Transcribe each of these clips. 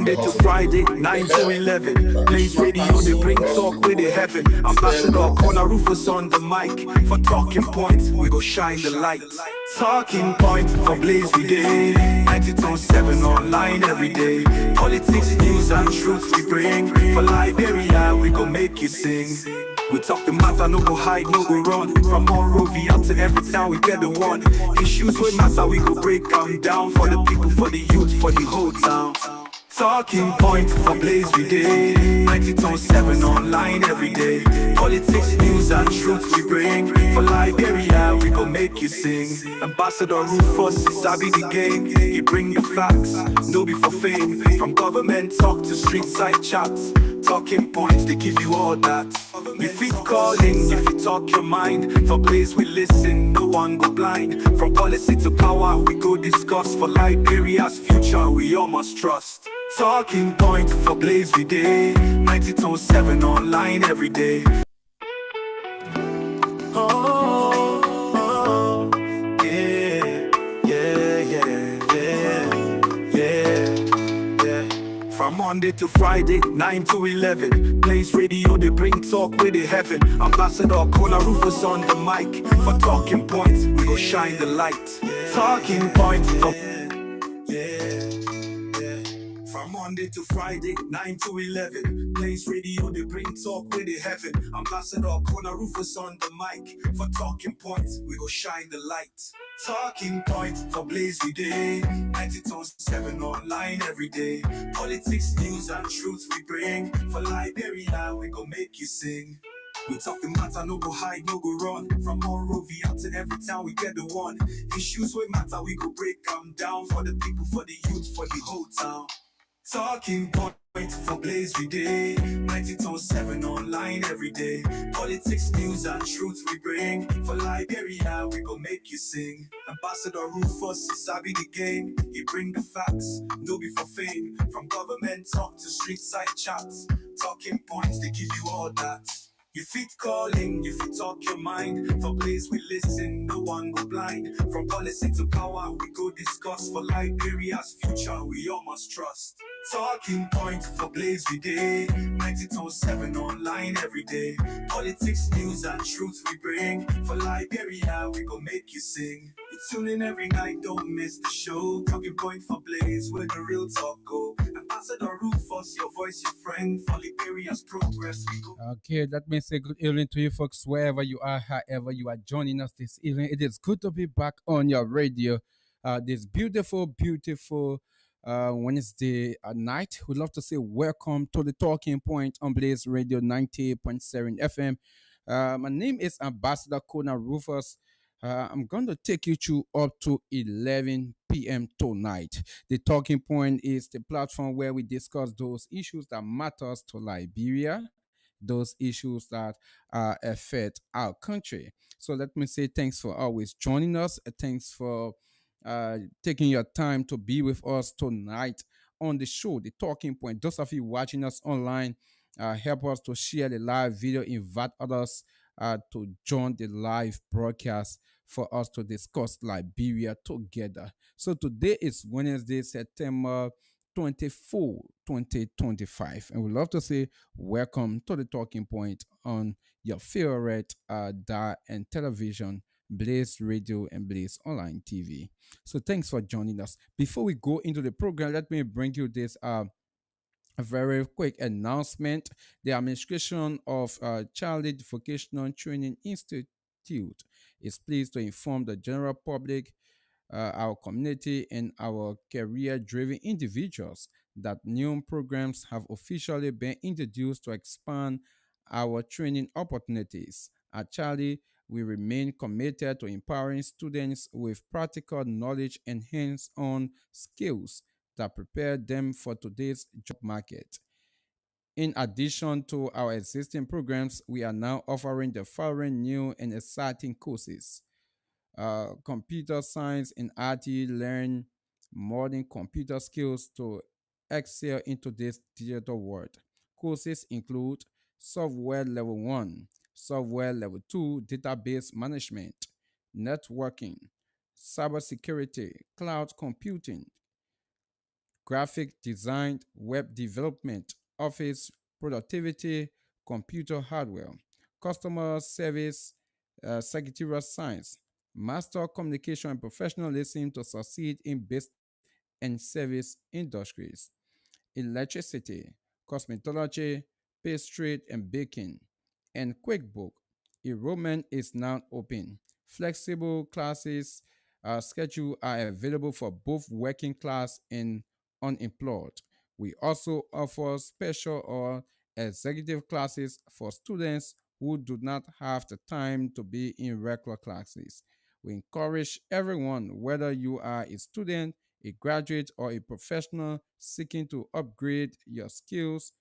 Monday to Friday, 9 to 11. Blaze Radio, they bring talk with the heaven. Ambassador KONAH RUFUS on the mic. For talking points, we go shine the light. Talking point for Blaze we day. 92.7 online every day. Politics, news and truth we bring. For Liberia, we go make you sing. We talk the matter, no go hide, no go run. From Monrovia out to every town, we get the one. Issues with matter, we go break them down. For the people, for the youth, for the whole town. Talking point for Blaze we day. 92.7 online every day. Politics, news and truth we bring. For Liberia, we go make you sing. Ambassador Rufus, sabi the game. He bring the facts, no be for fame. From government talk to street side chats. Talking points, they give you all that. You feet calling, if you talk your mind. For Blaze we listen, no one go blind. From policy to power, we go discuss. For Liberia's future, we all must trust. Talking point for Blaze we day. 92.7 online every day. Oh, oh, yeah, yeah, yeah, yeah, yeah. From Monday to Friday, 9 to 11. Blaze Radio, they bring talk with the heaven. Ambassador KONAH RUFUS on the mic. For talking points, we go shine the light. Talking point for from Monday to Friday, 9 to 11. Blaze Radio, they bring talk with the heaven. Ambassador KONAH RUFUS on the mic. For talking points, we go shine the light. Talking point for Blaze we day. 92.7 online every day. Politics, news and truth we bring. For Liberia, we go make you sing. We talk the matter, no go hide, no go run. From Monrovia to every town, we get the one. Issues with matter, we go break them down. For the people, for the youth, for the whole town. Talking point for Blaze we day. 92.7 online every day. Politics, news and truth we bring. For Liberia, we go make you sing. Ambassador Rufus, sabi the game. He bring the facts, no be for fame. From government talk to street side chats. Talking points, they give you all that. You feet calling, if you talk your mind. For Blaze we listen, no one go blind. From policy to power, we go discuss. For Liberia's future, we all must trust. Talking point for Blaze we day. 92.7 online every day. Politics, news and truth we bring. For Liberia, we go make you sing. You tune in every night, don't miss the show. Talking point for Blaze, where the real talk go. Ambassador Rufus, your voice, your friend. For Liberia's progress, we go. Okay, that means a good evening to you folks, wherever you are, however you are joining us this evening. It is good to be back on your radio. This beautiful Wednesday night. We'd love to say welcome to the Talking Point on Blaze Radio 98.7 FM. My name is Ambassador KONAH RUFUS. I'm going to take you through up to 11 p.m. tonight. The Talking Point is the platform where we discuss those issues that matters to Liberia, those issues that affect our country. So let me say thanks for always joining us. Thanks for taking your time to be with us tonight on the show, The Talking Point. Those of you watching us online, help us to share the live video, invite others to join the live broadcast for us to discuss Liberia together. So today is Wednesday, September 24, 2025. And we'd love to say welcome to the Talking Point on your favorite dial and television, Blaze Radio and Blaze Online TV. So thanks for joining us. Before we go into the program, let me bring you this a very quick announcement. The administration of Child Vocational Training Institute is pleased to inform the general public, our community, and our career-driven individuals that new programs have officially been introduced to expand our training opportunities. At Charlie, we remain committed to empowering students with practical knowledge and hands-on skills that prepare them for today's job market. In addition to our existing programs, we are now offering the following new and exciting courses: computer science and IT, learn modern computer skills to excel in today's digital world. Courses include software level 1, software level 2, database management, networking, cybersecurity, cloud computing, graphic design, web development, office productivity, computer hardware, customer service, secretarial science, master communication and professionalism to succeed in business and service industries, electricity, cosmetology, pastry and baking, and QuickBook. Enrollment is now open. Flexible classes schedule are available for both working class and unemployed. We also offer special or executive classes for students who do not have the time to be in regular classes. We encourage everyone, whether you are a student, a graduate, or a professional seeking to upgrade your skills,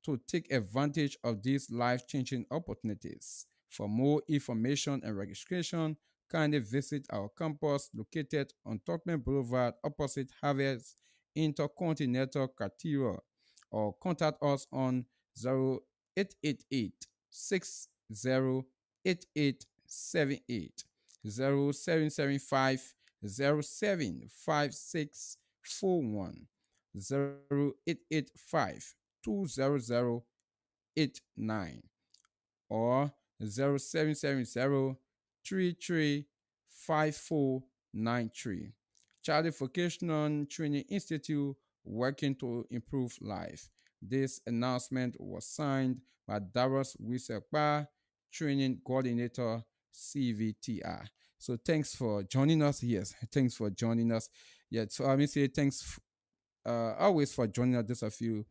to take advantage of these life changing opportunities. For more information and registration, kindly visit our campus located on Tokman Boulevard opposite Harvard's Intercontinental Cathedral, or contact us on 0888 608878, 0775 075641, 0885 20089, or 0770 335493. Charlie Vocational Training Institute, working to improve life. This announcement was signed by Darius Wisekpa, Training Coordinator, CVTR. So thanks for joining us. Yes, thanks for joining us. Yeah, so I mean say thanks always for joining us, those of you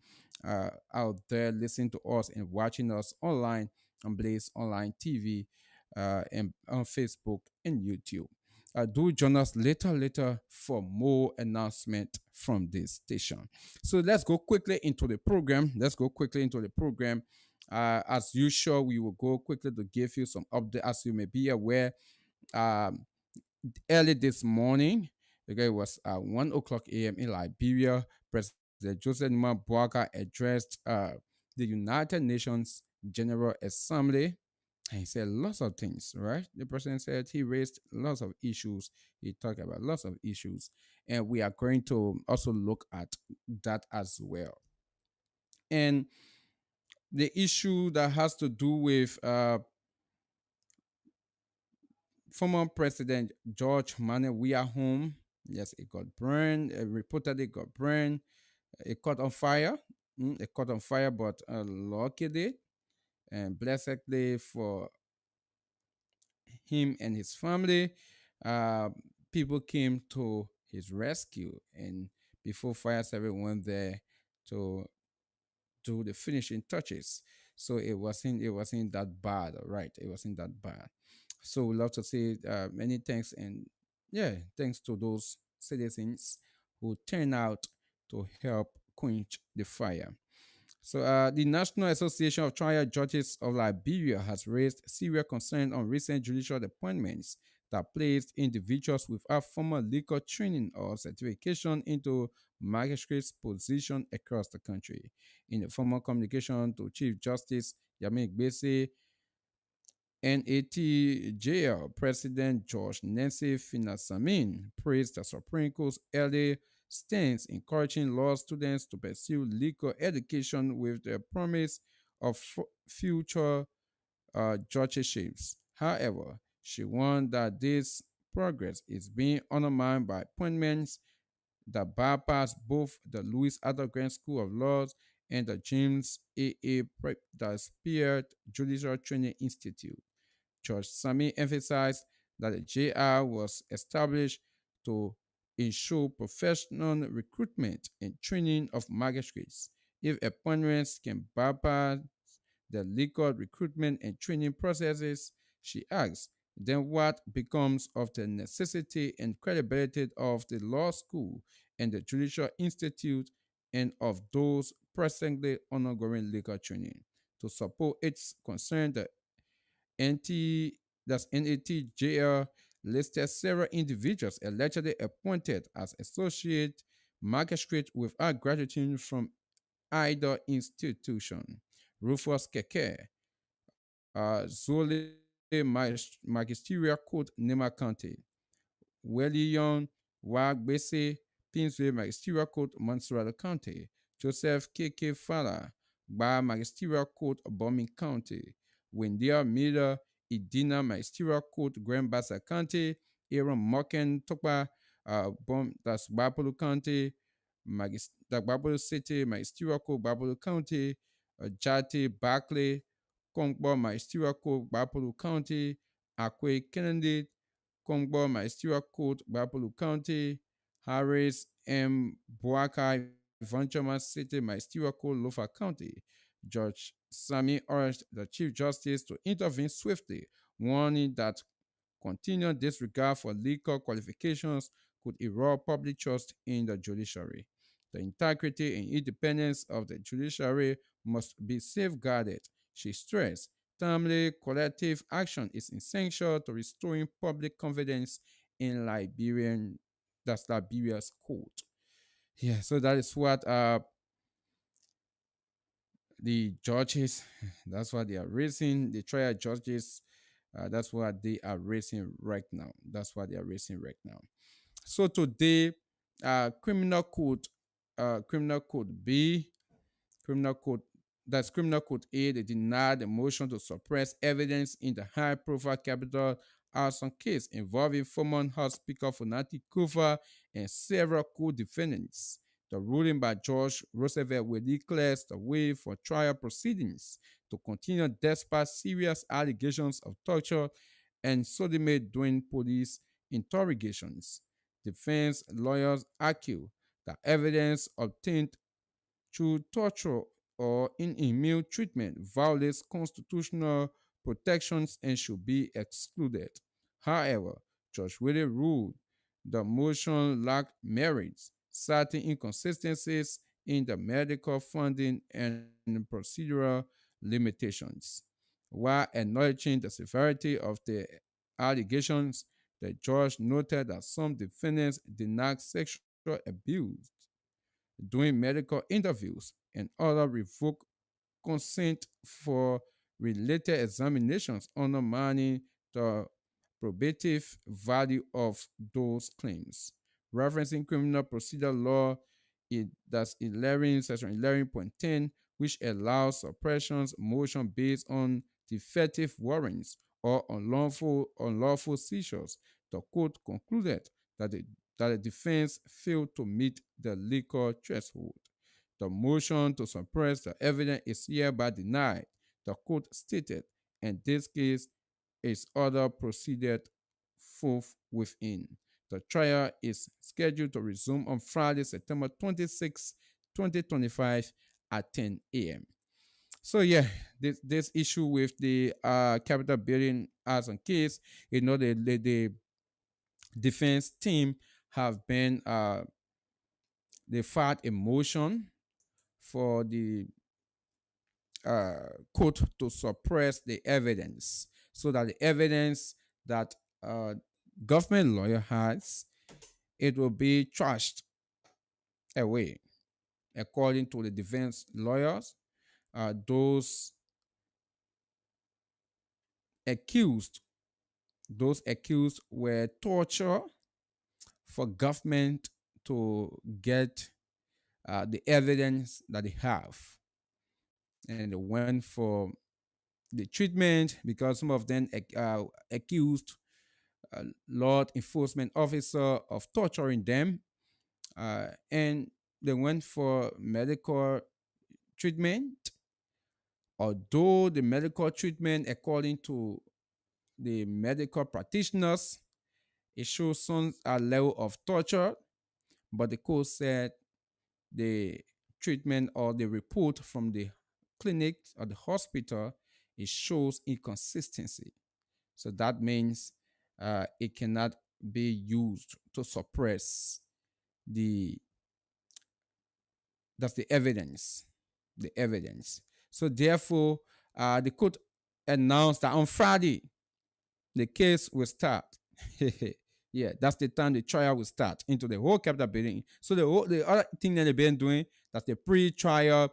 out there listening to us and watching us online on Blaze Online TV, and on Facebook and YouTube. Do join us later for more announcement from this station. So let's go quickly into the program. As usual, we will go quickly to give you some update. As you may be aware, um, early this morning, okay, it was 1 o'clock a.m. in Liberia. President Joseph Numa Boakai addressed the United Nations General Assembly. And he said lots of things, right? The president said he raised lots of issues. He talked about lots of issues. And we are going to also look at that as well. And the issue that has to do with former President George Manuel Weah home. Yes, it got burned. Reportedly got burned. It caught on fire. It caught on fire, but luckily and blessedly for him and his family, uh, people came to his rescue. And before fire service went there to do the finishing touches, so it wasn't that bad, right? It wasn't that bad. So we love to say many thanks, and yeah, thanks to those citizens who turned out to help quench the fire. So, the National Association of Trial Judges of Liberia has raised serious concern on recent judicial appointments that placed individuals without formal legal training or certification into magistrates' position across the country. In a formal communication to Chief Justice Yami Gbese, NATJL President George Nancy Finasamin praised the Supreme Court's early stance encouraging law students to pursue legal education with the promise of future judgeships. However, she warned that this progress is being undermined by appointments that bypass both the Louis Grant School of Laws and the James A. Spear Judicial Training Institute. Judge Sami emphasized that the JR was established to ensure professional recruitment and training of magistrates. If appointments can bypass the legal recruitment and training processes, she asks, then what becomes of the necessity and credibility of the law school and the judicial institute and of those presently undergoing legal training? To support its concern, the NT, that's NATJL listed several individuals allegedly appointed as associate magistrate without graduating from either institution. Rufus Keke, Zole Magisterial Court, Nema County, Welion Wagbese, Kingsway Magisterial Court, Montserrat County. Joseph K.K. Fowler, Bar Magisterial Court, Bombing County. Wendia Miller, Idina Magisterial Court, Grand Bassa County. Aaron Moken Tokpa, that's Bapolo County. Bapolo City, Magisterial Court, Bapolo County. Jati Barclay, Kongbo Magisterial Court, Bapolo County. Akwe Kennedy, Kongbo Magisterial Court, Bapolo County. Harris M. Boakai, Vanchama City, Magisterial Court, Lofa County. Judge Sami urged the Chief Justice to intervene swiftly, warning that continued disregard for legal qualifications could erode public trust in the judiciary. The integrity and independence of the judiciary must be safeguarded, she stressed. Timely collective action is essential to restoring public confidence in Liberia's court. Yeah, so that is what the judges, that's what they are raising. The trial judges, that's what they are raising right now. That's what they are raising right now. So today, criminal code, criminal code B, criminal code that's criminal code A, they denied the motion to suppress evidence in the high-profile capital arson case involving former House Speaker Fonati Kufa and several co-defendants. The ruling by Judge Roosevelt will declare the way for trial proceedings to continue despite serious allegations of torture and sodomy during police interrogations. Defense lawyers argue that evidence obtained through torture or inhumane treatment violates constitutional protections and should be excluded. However, Judge Willie ruled the motion lacked merits, citing inconsistencies in the medical funding and procedural limitations. While acknowledging the severity of the allegations, the judge noted that some defendants denied sexual abuse doing medical interviews, and other revoke consent for related examinations, undermining the probative value of those claims. Referencing criminal procedure law, that's 11, section 11.10, which allows suppressions motion based on defective warrants or unlawful seizures. The court concluded that the defense failed to meet the legal threshold. The motion to suppress the evidence is hereby denied, the court stated, and this case is order proceeded forth within. The trial is scheduled to resume on Friday, September 26, 2025 at 10 a.m. So yeah, this issue with the Capitol building as a case, the defense team have been they filed a motion for the court to suppress the evidence so that the evidence that government lawyer has, it will be trashed away. According to the defense lawyers, those accused were torture for government to get the evidence that they have, and they went for the treatment because some of them accused law enforcement officer of torturing them, and they went for medical treatment. Although the medical treatment, according to the medical practitioners, it shows some level of torture, but the court said the treatment or the report from the clinic or the hospital, it shows inconsistency. So that means it cannot be used to suppress the that's the evidence. The evidence. So therefore, the court announced that on Friday the case will start. Yeah, that's the time the trial will start into the whole Capitol building. So the other thing that they've been doing, that's the pre-trial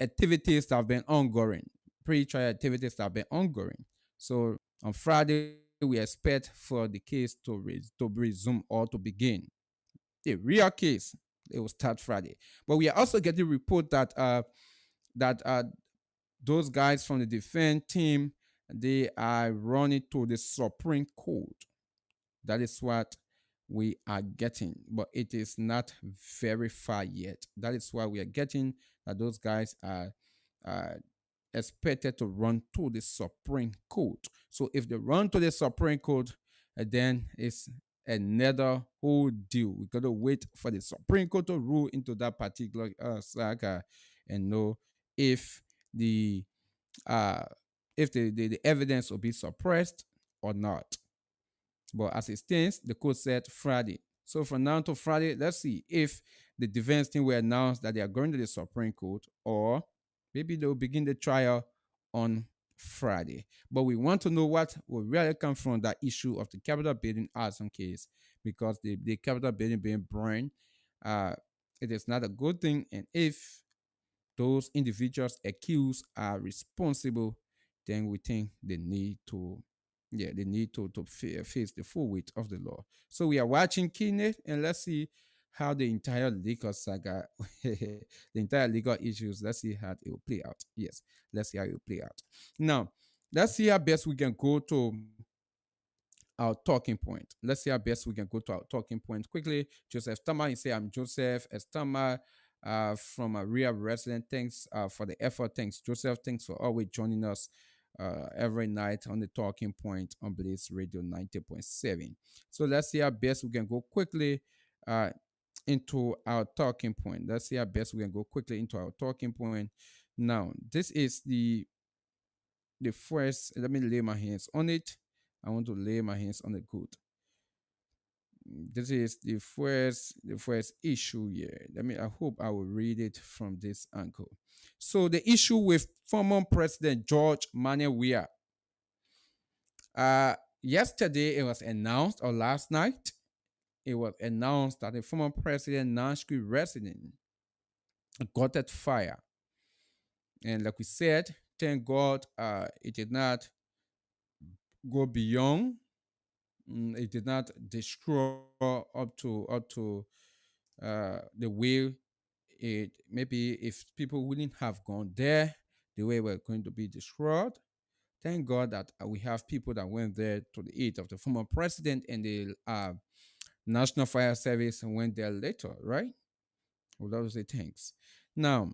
activities that have been ongoing. Pre-trial activities that have been ongoing. So on Friday, we expect for the case to resume or to begin. The real case, it will start Friday. But we are also getting report that that those guys from the defense team, they are running to the Supreme Court. That is what we are getting, but it is not very far yet. That is why we are getting that those guys are uh, expected to run to the Supreme Court. So if they run to the Supreme Court, then it's another whole deal. We gotta wait for the Supreme Court to rule into that particular saga and know if the uh the evidence will be suppressed or not. But as it stands, the court said Friday. So from now to Friday, let's see if the defense team will announce that they are going to the Supreme Court, or maybe they'll begin the trial on Friday. But we want to know what will really come from that issue of the Capitol building arson case, because the Capitol building being burned, uh, it is not a good thing. And if those individuals accused are responsible, then we think they need to, yeah, they need to face the full weight of the law. So we are watching KONAH, and let's see how the entire legal saga, the entire legal issues, let's see how it will play out. Yes, let's see how it will play out. Now, let's see how best we can go to our talking point. Let's see how best we can go to our talking point quickly. Joseph Tama, you say, I'm Joseph Estama from a real resident. Thanks for the effort. Thanks, Joseph. Thanks for always joining us every night on the talking point on Blaze Radio 90.7. So let's see how best we can go quickly uh, into our talking point. Let's see how best we can go quickly into our talking point. Now, this is the first. Let me lay my hands on it. I want to lay my hands on the good. This is the first issue here. I hope I will read it from this angle. So the issue with former President George Manuel Weah. Yesterday it was announced, or last night, it was announced that the former president Nashville resident got that fire. And like we said, thank God it did not go beyond. It did not destroy up to the way it, maybe if people wouldn't have gone there, the way we're going to be destroyed. Thank God that we have people that went there to the aid of the former president, and the National Fire Service went there later, right? Well, that was the thanks. Now,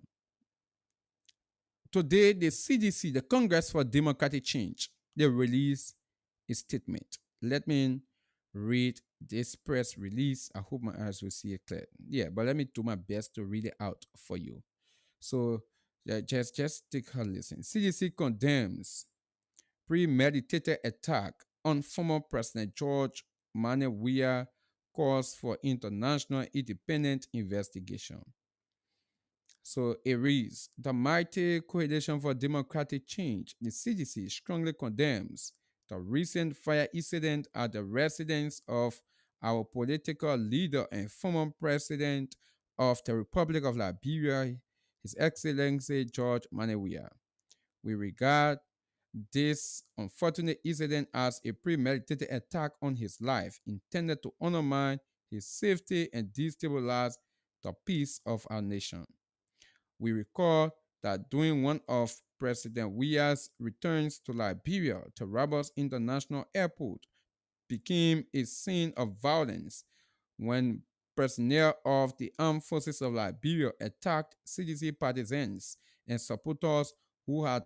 today, the CDC, the Congress for Democratic Change, they released a statement. Let me read this press release. I hope my eyes will see it clear. Yeah, but let me do my best to read it out for you. So just take a listen. CDC condemns premeditated attack on former President George Manuel Weah, calls for international independent investigation. So it reads, the mighty Coalition for Democratic Change, the CDC, strongly condemns the recent fire incident at the residence of our political leader and former president of the Republic of Liberia, His Excellency George Manuel Weah. We regard this unfortunate incident as a premeditated attack on his life intended to undermine his safety and destabilize the peace of our nation. We recall that during one of President Weah's returns to Liberia, the Rabas International Airport became a scene of violence when personnel of the Armed Forces of Liberia attacked CDC partisans and supporters who had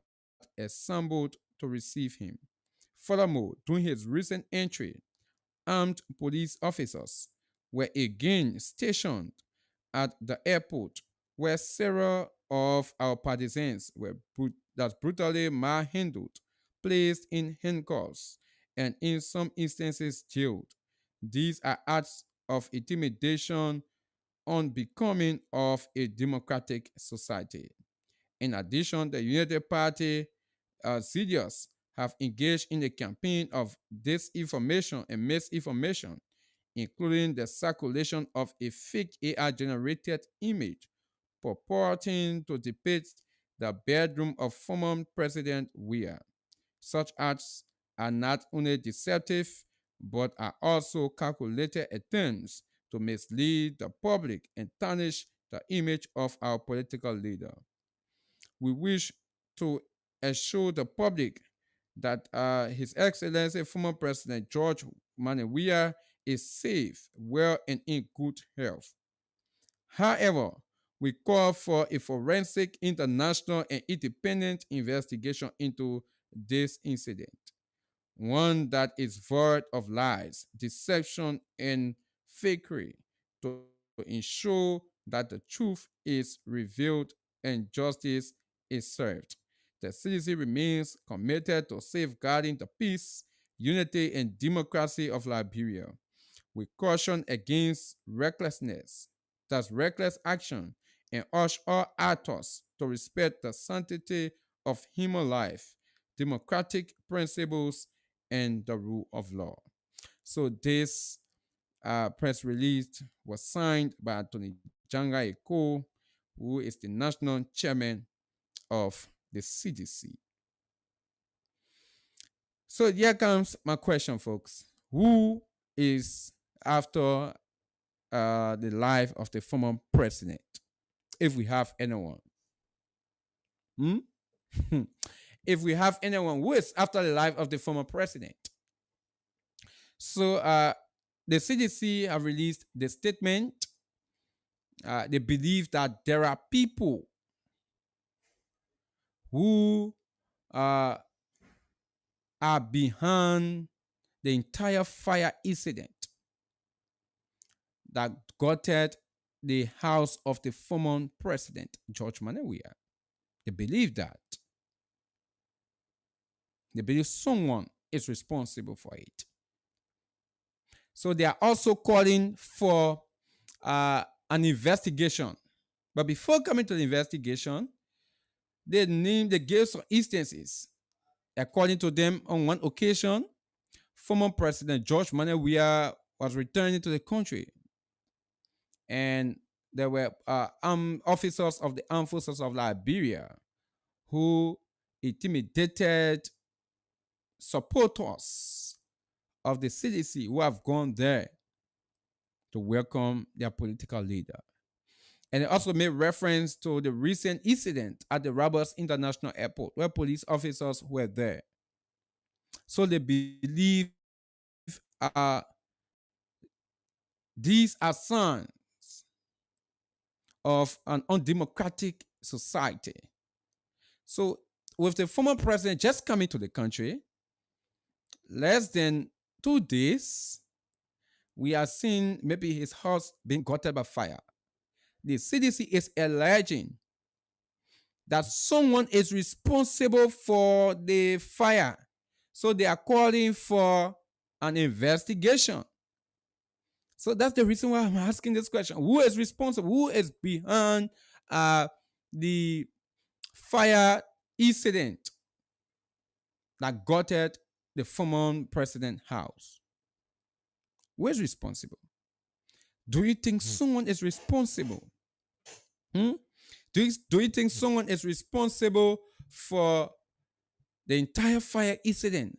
assembled to receive him. Furthermore, during his recent entry, armed police officers were again stationed at the airport, where several of our partisans were brutally manhandled, placed in handcuffs, and in some instances jailed. These are acts of intimidation unbecoming of a democratic society. In addition, the United Party CDS have engaged in a campaign of disinformation and misinformation, including the circulation of a fake AI generated image purporting to depict the bedroom of former President Weah. Such acts are not only deceptive, but are also calculated attempts to mislead the public and tarnish the image of our political leader. We wish to assure the public that His Excellency former President George Manawia is safe, well, and in good health. However, we call for a forensic, international, and independent investigation into this incident, one that is void of lies, deception, and fakery, to ensure that the truth is revealed and justice is served. The CDC remains committed to safeguarding the peace, unity, and democracy of Liberia. We caution against recklessness, that's reckless action, and urge all actors to respect the sanctity of human life, democratic principles, and the rule of law. So this press release was signed by Anthony Janga Eko, who is the national chairman of the CDC. So here comes my question, folks. Who is after the life of the former president, if we have anyone? Hmm? If we have anyone who is after the life of the former president. So the CDC have released the statement. They believe that there are people who are behind the entire fire incident that gutted the house of the former president, George Manawia. They believe that. They believe someone is responsible for it. So they are also calling for an investigation. But before coming to the investigation, they gave some instances. According to them, on one occasion, former President George Manawia was returning to the country, and there were officers of the armed forces of Liberia who intimidated supporters of the CDC who have gone there to welcome their political leader. And it also made reference to the recent incident at the Roberts International Airport where police officers were there. So they believe these are signs of an undemocratic society. So with the former president just coming to the country, less than 2 days, we are seeing maybe his house being gutted by fire. The CDC is alleging that someone is responsible for the fire. So they are calling for an investigation. So that's the reason why I'm asking this question. Who is responsible? Who is behind the fire incident that gutted the former president's house? Who is responsible? Do you think someone is responsible? Do you think someone is responsible for the entire fire incident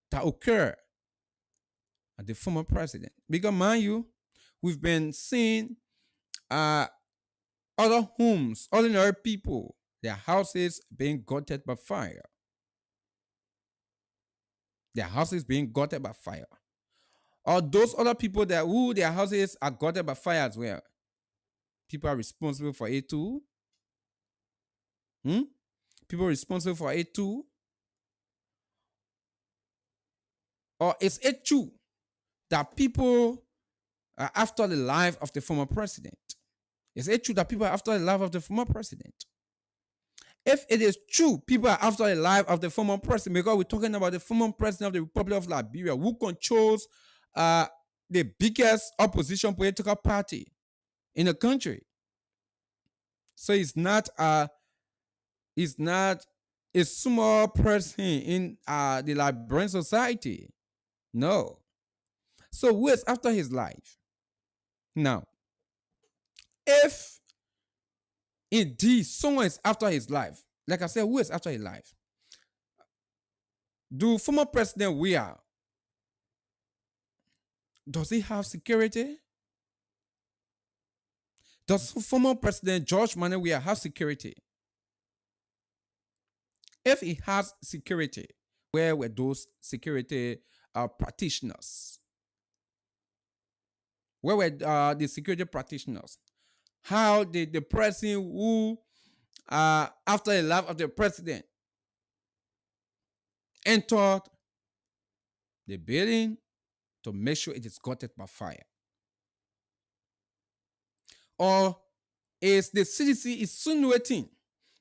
that occurred at the former president? Because, mind you, we've been seeing other homes, ordinary people, their houses being gutted by fire. Their houses being gutted by fire. Or those other people that who their houses are gutted by fire as well. People are responsible for it too. People are responsible for it too. Or is it true that people are after the life of the former president? Is it true that people are after the life of the former president? If it is true, people are after the life of the former president, because we're talking about the former president of the Republic of Liberia, who controls the biggest opposition political party in the country. So it's not a small person in the Liberian society. No. So who is after his life? Now, if indeed someone is after his life, like I said, who is after his life? Do former President Weah, does he have security? Does former President George Manuel have security? If he has security, where were those security practitioners? Where were the security practitioners? How did the person who, after the life of the president, entered the building to make sure it is guarded by fire? Or is the CDC insinuating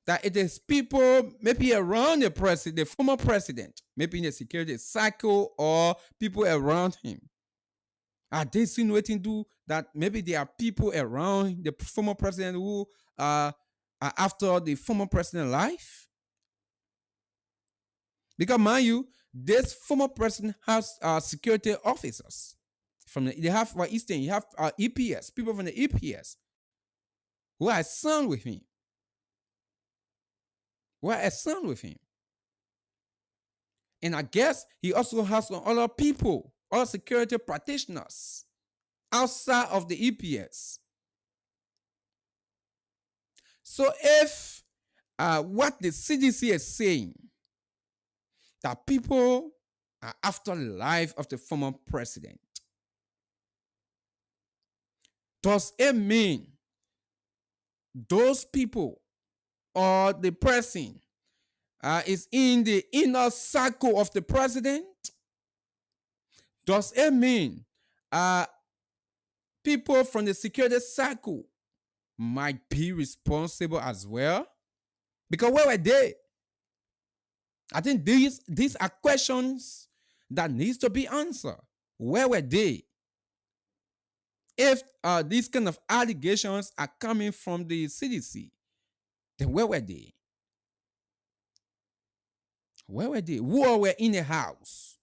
that it is people maybe around the president, the former president, maybe in the security cycle or people around him? Are they insinuating that maybe there are people around the former president who are after the former president's life? Because mind you, this former president has security officers. They have, for instance, you have EPS, people from the EPS who are assigned with him. And I guess he also has some other people, other security practitioners outside of the EPS. So if what the CDC is saying, that people are after the life of the former president, does it mean those people or the person is in the inner circle of the president? Does it mean people from the security circle might be responsible as well? Because where were they? I think these are questions that needs to be answered. Where were they? If these kind of allegations are coming from the CDC, then where were they? Where were they? Who were in the house?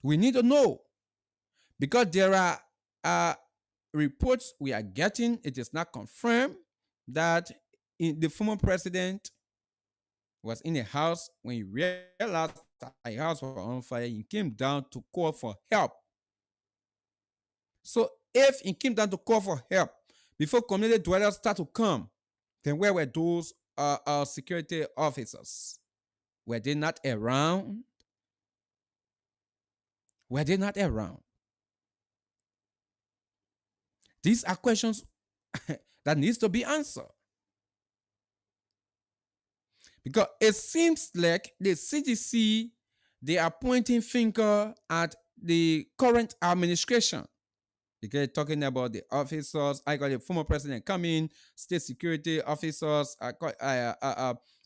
We need to know, because there are reports we are getting. It is not confirmed that the former president was in the house when he realized that the house was on fire. He came down to call for help. So if he came down to call for help before community dwellers start to come, then where were those security officers? Were they not around? Were they not around? These are questions that needs to be answered. Because it seems like the CDC, they are pointing finger at the current administration. Because talking about the officers, I got the former president coming, state security officers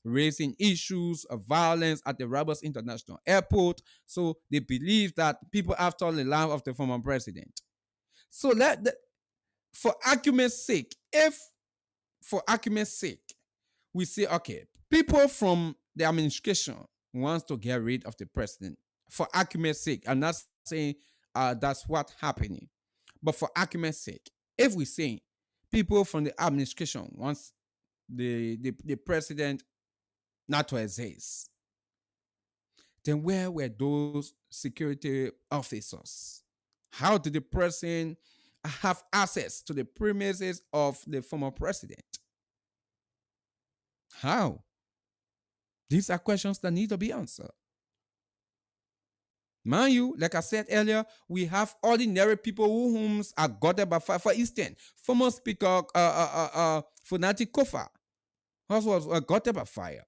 raising issues of violence at the RUFUS International Airport. So they believe that people after the life of the former president. So for argument's sake, we say, okay, people from the administration wants to get rid of the president. For argument's sake, I'm not saying that's what's happening. But for argument's sake, if we say people from the administration wants the president not to exist, then where were those security officers? How did the person have access to the premises of the former president? How? These are questions that need to be answered. Mind you, like I said earlier, we have ordinary people whom are guarded by fire. For instance, former Speaker Funati Kofa was guarded by fire.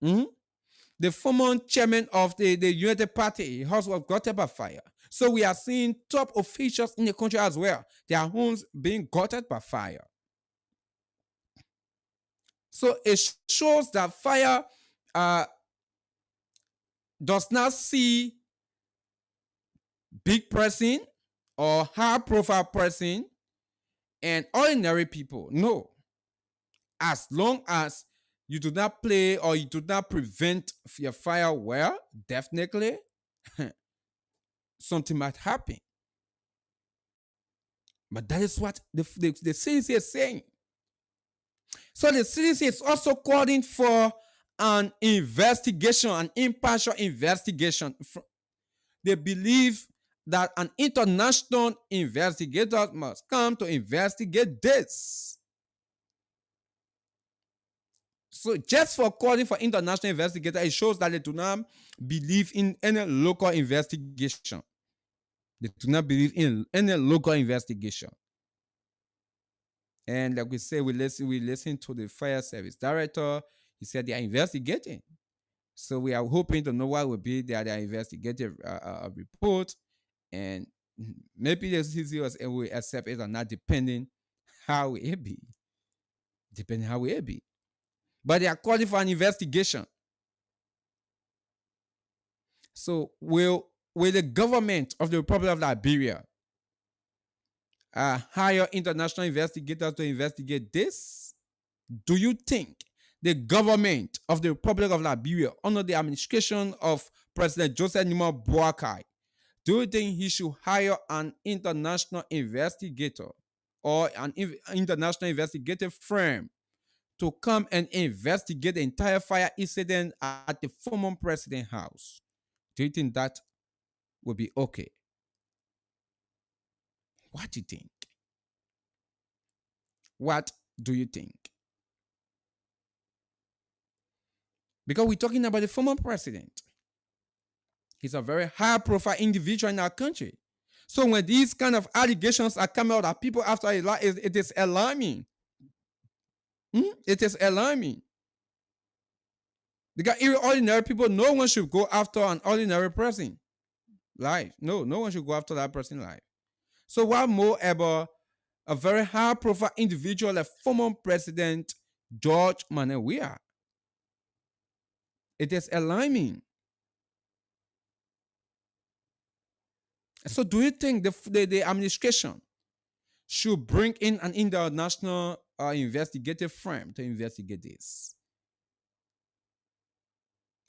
The former chairman of the United Party was guarded by fire. So we are seeing top officials in the country as well, their homes being guarded by fire. So it shows that fire does not see big person or high profile person and ordinary people. No. As long as you do not play or you do not prevent your fire well, definitely something might happen. But that is what the CDC is saying. So the CDC is also calling for an investigation, an impartial investigation. They believe that an international investigator must come to investigate this. So just for calling for international investigator, it shows that they do not believe in any local investigation. They do not believe in any local investigation. And like we say, we listen to the fire service director. He said they are investigating. So we are hoping to know what will be their investigative report, and maybe the CCS will accept it or not, depending how it be. Depending how it be. But they are calling for an investigation. So will the government of the Republic of Liberia hire international investigators to investigate this? Do you think the government of the Republic of Liberia, under the administration of President Joseph Nima Boakai, do you think he should hire an international investigator or an international investigative firm to come and investigate the entire fire incident at the former president house? Do you think that would be okay? What do you think? What do you think? Because we're talking about the former president. He's a very high profile individual in our country. So when these kind of allegations are coming out of people after a lot, it is alarming. It is alarming. Because even ordinary people, no one should go after an ordinary person life. No one should go after that person life. So what more about a very high profile individual like former President George Manuel Weah? It is alarming. So do you think the administration should bring in an international investigative firm to investigate this?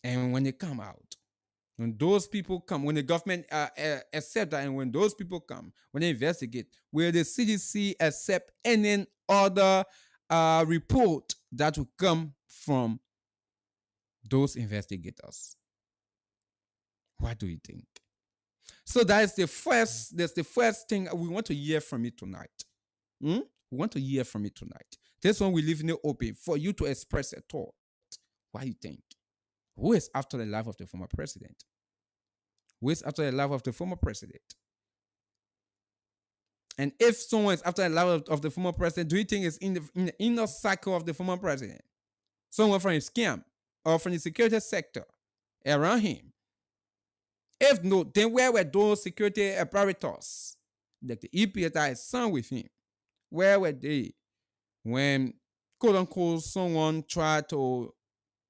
And when they come out, when those people come, when the government accept that, and when those people come, when they investigate, will the CDC accept any other report that will come from those investigators? What do you think? So that's the first thing we want to hear from you tonight. We want to hear from you tonight. This one we leave it open for you to express a thought. What do you think? Who is after the life of the former president? Who is after the life of the former president? And if someone is after the life of the former president, do you think it's in the inner cycle of the former president? Someone from his camp or from the security sector around him? If no, then where were those security apparatus, like the EPA that is signed with him? Where were they when, quote unquote, someone tried to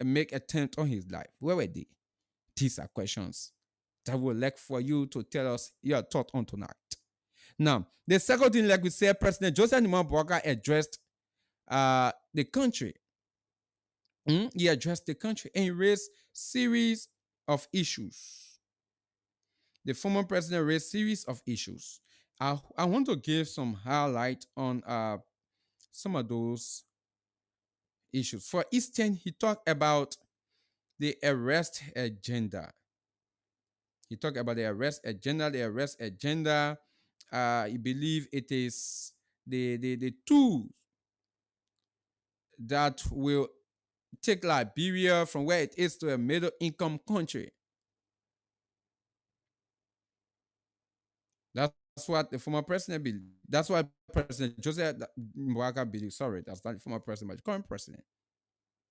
make attempt on his life? Where were they? These are questions that we would like for you to tell us your thought on tonight. Now, the second thing, like we said, President Joseph Nima Boakai addressed the country. He addressed the country and he raised series of issues. The former president raised series of issues. I want to give some highlight on some of those issues. For instance, he talked about the arrest agenda. He talked about the arrest agenda. The arrest agenda, he believe it is the tool that will take Liberia from where it is to a middle income country. That's what the former president believes. That's what President Joseph Boakai believes. Sorry, that's not the former president, but the current president.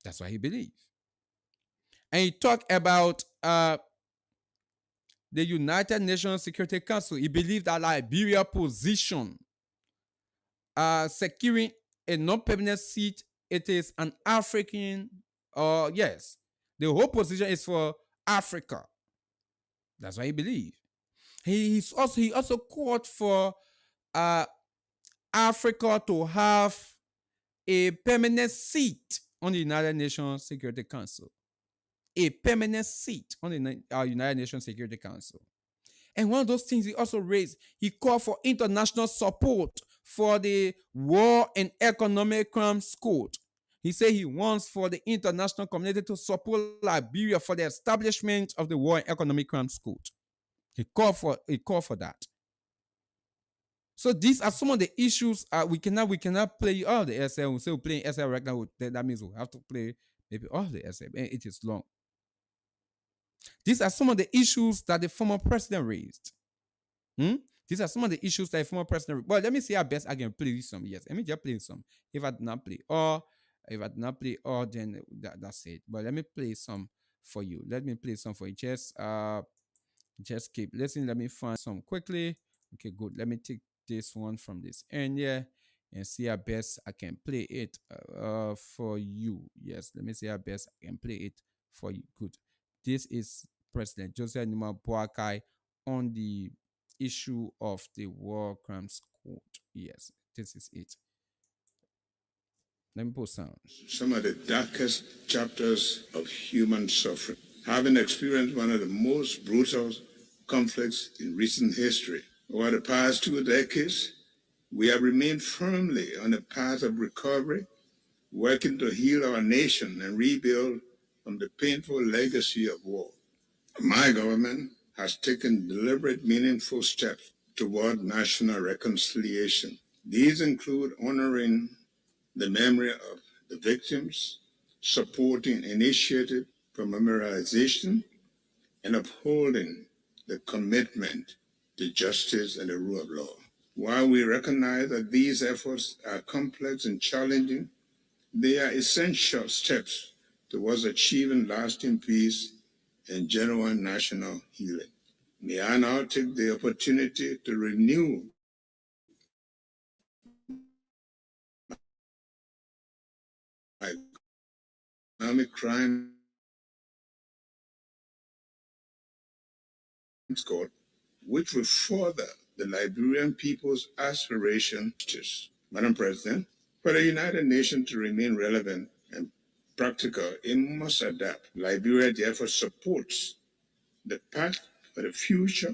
That's what he believes. And he talked about the United Nations Security Council. He believed that Liberia position securing a non-permanent seat, it is an African, yes, the whole position is for Africa. That's what he believes. He also called for Africa to have a permanent seat on the United Nations Security Council. A permanent seat on the United Nations Security Council. And one of those things he also raised, he called for international support for the War and Economic Crimes Court. He said he wants for the international community to support Liberia for the establishment of the War and Economic Crimes Court. He called for that. So these are some of the issues. We cannot play all the SL. We say we're playing SL right now. That means we have to play maybe all the SL, and it is long. These are some of the issues that the former president raised. Hmm? These are some of the issues that the former president. Well, let me see how best I can play some. Yes, let me just play some. If I do not play all, then that's it. But let me play some for you. Let me play some for you. Just keep listening. Let me find some quickly. Okay, good. Let me take this one from this end here and see how best I can play it for you. Yes, let me see how best I can play it for you. Good. This is President Joseph Numa Boakai on the issue of the War Crimes Court. Yes, this is it. Let me put sound. Some of the darkest chapters of human suffering, having experienced one of the most brutal conflicts in recent history. Over the past 2 decades, we have remained firmly on the path of recovery, working to heal our nation and rebuild from the painful legacy of war. My government has taken deliberate, meaningful steps toward national reconciliation. These include honoring the memory of the victims, supporting initiative for memorialization, and upholding the commitment to justice and the rule of law. While we recognize that these efforts are complex and challenging, they are essential steps towards achieving lasting peace and genuine national healing. May I now take the opportunity to renew my economic crime court, which will further the Liberian people's aspiration to justice. Madam President, for the United Nations to remain relevant and practical, it must adapt. Liberia therefore supports the Pact for the Future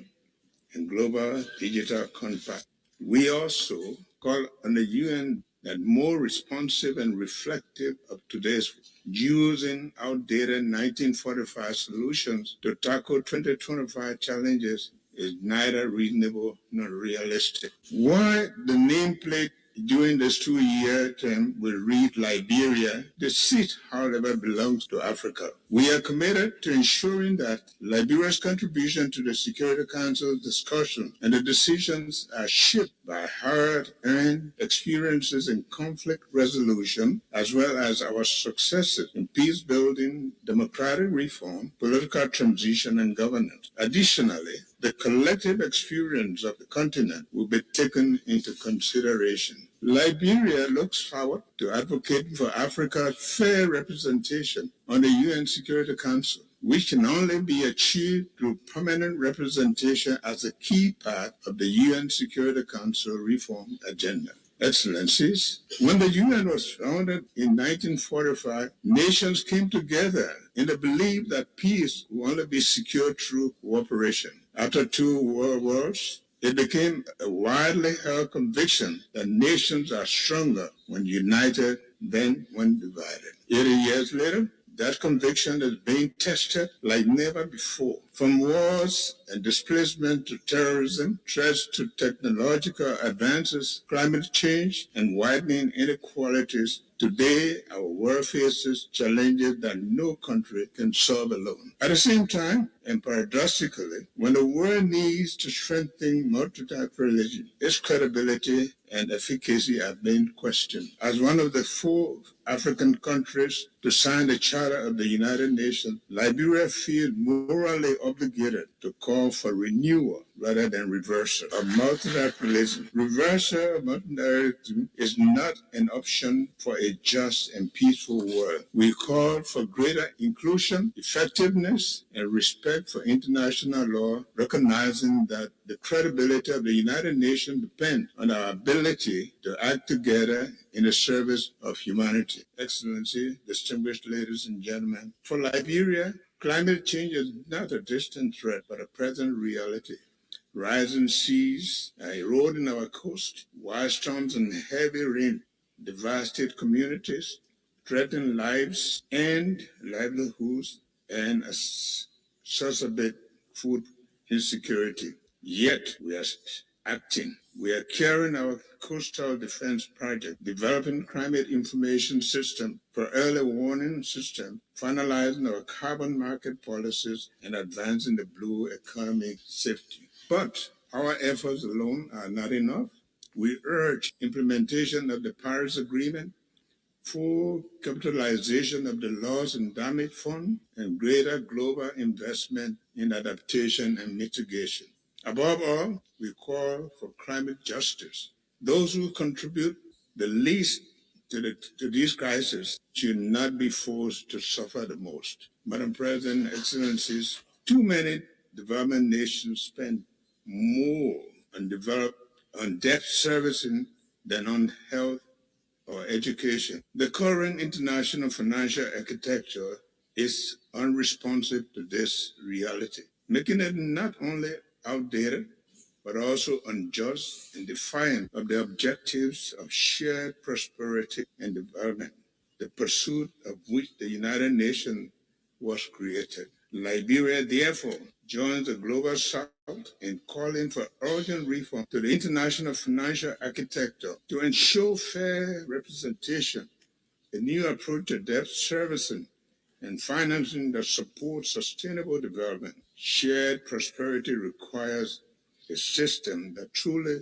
and Global Digital Compact. We also call on the UN that more responsive and reflective of today's using outdated 1945 solutions to tackle 2025 challenges is neither reasonable nor realistic. Why the nameplate during this 2-year term will read Liberia, the seat, however, belongs to Africa. We are committed to ensuring that Liberia's contribution to the Security Council's discussion and the decisions are shaped by hard-earned experiences in conflict resolution, as well as our successes in peace building, democratic reform, political transition, and governance. Additionally, the collective experience of the continent will be taken into consideration. Liberia looks forward to advocating for Africa's fair representation on the UN Security Council, which can only be achieved through permanent representation as a key part of the UN Security Council reform agenda. Excellencies, when the UN was founded in 1945, nations came together in the belief that peace will only be secured through cooperation. After 2 world wars, it became a widely held conviction that nations are stronger when united than when divided. 80 years later, that conviction is being tested like never before. From wars and displacement to terrorism, threats to technological advances, climate change, and widening inequalities, today our world faces challenges that no country can solve alone. At the same time, and paradoxically, when the world needs to strengthen multilateralism, its credibility and efficacy have been questioned. As one of the 4 African countries to sign the Charter of the United Nations, Liberia feels morally obligated to call for renewal rather than reversal of multilateralism. Reversal of multilateralism is not an option for a just and peaceful world. We call for greater inclusion, effectiveness, and respect for international law, recognizing that the credibility of the United Nations depends on our ability to act together in the service of humanity. Excellency, distinguished ladies and gentlemen, for Liberia, climate change is not a distant threat, but a present reality. Rising seas are eroding our coast, wild storms and heavy rain devastate communities, threaten lives and livelihoods, and exacerbate food insecurity. Yet we are acting. We are carrying our coastal defense project, developing climate information system for early warning system, finalizing our carbon market policies, and advancing the blue economy safety. But our efforts alone are not enough. We urge implementation of the Paris Agreement, full capitalization of the loss and damage fund, and greater global investment in adaptation and mitigation. Above all, we call for climate justice. Those who contribute the least to these crises should not be forced to suffer the most. Madam President, Excellencies, too many development nations spend more on debt servicing than on health or education. The current international financial architecture is unresponsive to this reality, making it not only outdated, but also unjust and defiant of the objectives of shared prosperity and development, the pursuit of which the United Nations was created. Liberia, therefore, joins the Global South in calling for urgent reform to the international financial architecture to ensure fair representation, a new approach to debt servicing, and financing that supports sustainable development. Shared prosperity requires a system that truly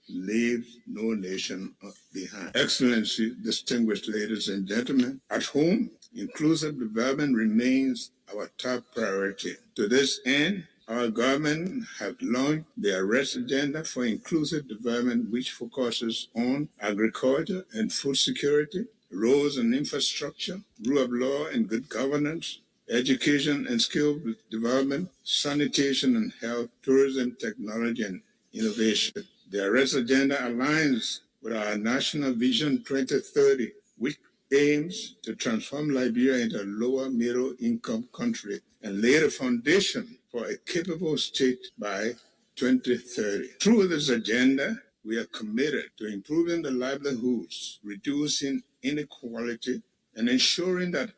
leaves no nation behind. Excellency, distinguished ladies and gentlemen, at home, inclusive development remains our top priority. To this end, our government has launched the Arrest Agenda for Inclusive Development, which focuses on agriculture and food security, roads and infrastructure, rule of law and good governance, education and skill development, sanitation and health, tourism, technology, and innovation. The arrest agenda aligns with our National Vision 2030, which aims to transform Liberia into a lower middle income country and lay the foundation for a capable state by 2030. Through this agenda, we are committed to improving the livelihoods, reducing inequality, and ensuring that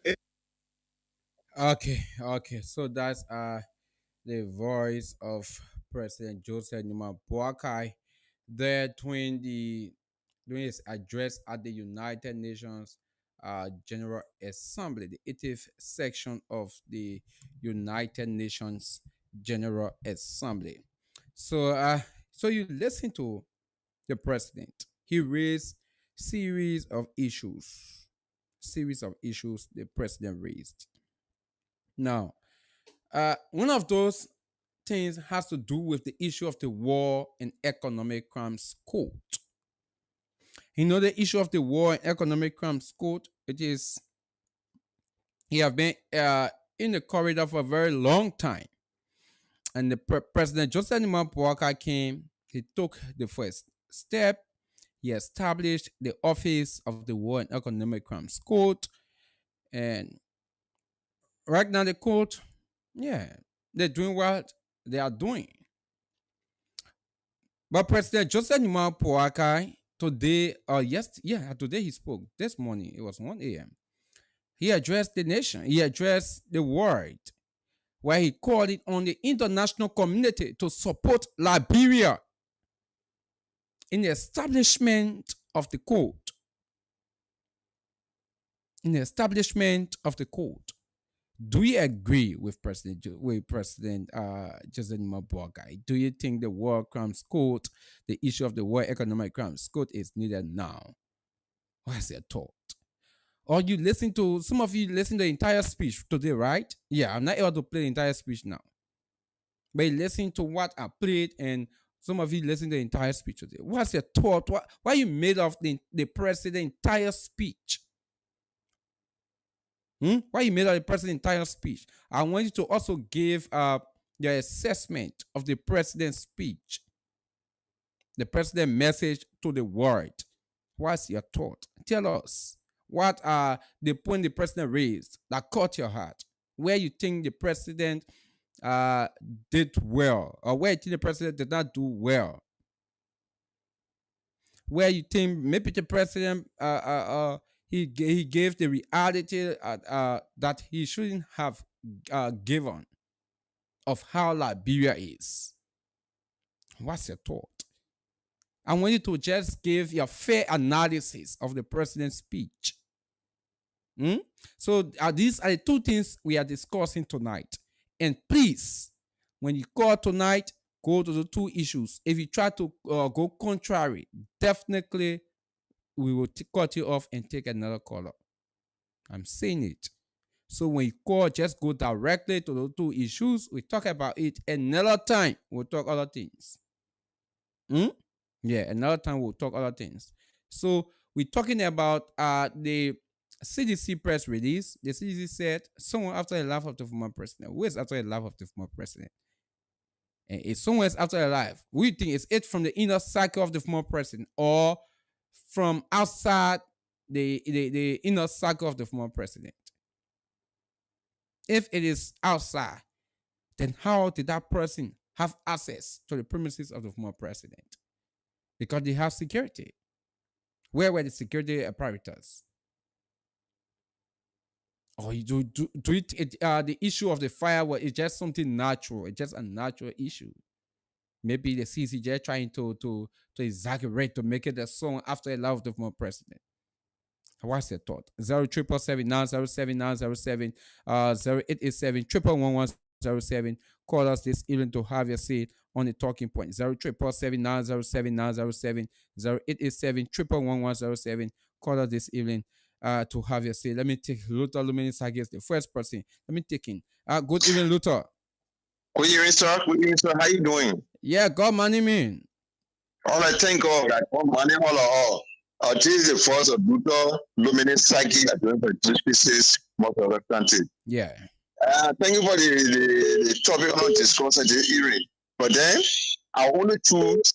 Okay. So that's the voice of President Joseph Numa Boakai there during his address at the United Nations General Assembly, the 80th section of the United Nations General Assembly. So so you listen to the president. He raised series of issues the president raised. Now, one of those things has to do with the issue of the War and Economic Crimes Court. You know the issue of the War and Economic Crimes Court. It is he have been in the corridor for a very long time, and the President Joseph Nimampuaka came. He took the first step. He established the office of the War and Economic Crimes Court, and right now the court, yeah, they're doing what they are doing. But President Joseph Nima Poakai today, today he spoke. This morning, it was 1 a.m. He addressed the nation. He addressed the world, where he called it on the international community to support Liberia in the establishment of the court. In the establishment of the court. Do you agree with President Joseph Mabuagai? Do you think the War Crimes Court, the issue of the War Economic Crimes Court, is needed now? What's your thought? Or you listen to some of you listen to the entire speech today, right? Yeah, I'm not able to play the entire speech now, but you listen to what I played, and some of you listen to the entire speech today. What's your thought? Why you made of the president's entire speech? Why you made out the president's entire speech? I want you to also give your assessment of the president's speech, the president's message to the world. What's your thought? Tell us what are the point the president raised that caught your heart, where you think the president did well, or where you think the president did not do well, where you think maybe the president he gave the reality that he shouldn't have given, of how Liberia is. What's your thought? I want you to just give your fair analysis of the president's speech. So these are the two things we are discussing tonight. And please, when you call tonight, go to the two issues. If you try to go contrary, definitely we will cut you off and take another caller. I'm saying it. So when you call, just go directly to the two issues. We talk about it another time. We'll talk other things. Yeah, another time we'll talk other things. So we're talking about the CDC press release. The CDC said someone after the life of the former president. Who is after the life of the former president? And if someone is after the life, we think it's it from the inner cycle of the former president or from outside the inner cycle of the former president. If it is outside, then how did that person have access to the premises of the former president? Because they have security. Where were the security apparatus? Or the issue of the fire was just something natural. It's just a natural issue. Maybe the CC just trying to exaggerate to make it a song after the life of the former president. What's your thought? 0777907 0887 Call us this evening to have your say on the talking point. 0777907 0887 Call us this evening to have your say. Let me take Luther Luminis against the first person. Let me take in. Good evening, Luther. Good evening, sir. Good evening, sir. How you doing? Yeah, God money man. All I thank God that God money all. This is the first of Luther Luminis Psyche at the species most of the country. Yeah. Thank you for the topic on discussing this evening. But then I only choose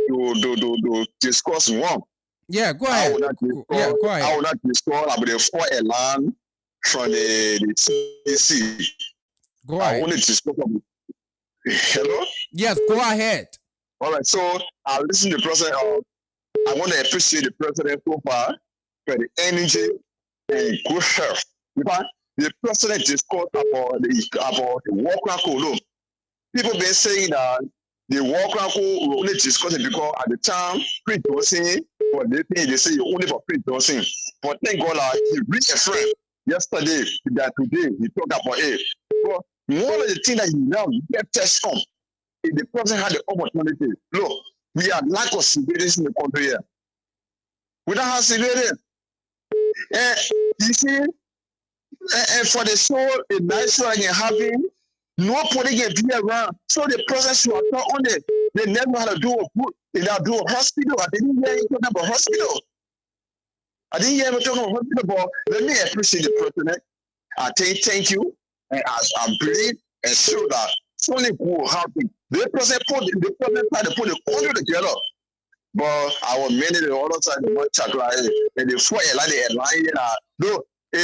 to discuss one. Yeah, go ahead. Go ahead. I will not discuss about the 4 alarm from the CDC. Go ahead. I only discuss about. Hello? Yes, go ahead. All right, so I'll listen to the president. I want to appreciate the president so far for the energy and good health. Because the president discussed about the war code. People been saying that the war code will only discuss it because at the time, Prince Johnson, for the thing they say only for Prince Johnson. But thank God he reached a friend yesterday that today he talked about it. But one of the things that he now get test on, if the president had the opportunity, look, we have lack of civilians in the country here. We don't have civilians. And you see, and for the soul, a nice one you're having, nobody can be around. So the president should have thought on it. They never had to do a hospital. I didn't hear you talking about hospital. I didn't hear you talking about hospital, but let me appreciate the president. I thank you. And I believe and show that something will happen. The president tried to put the country together. But our men on the other side of the chakra and the 4 align though a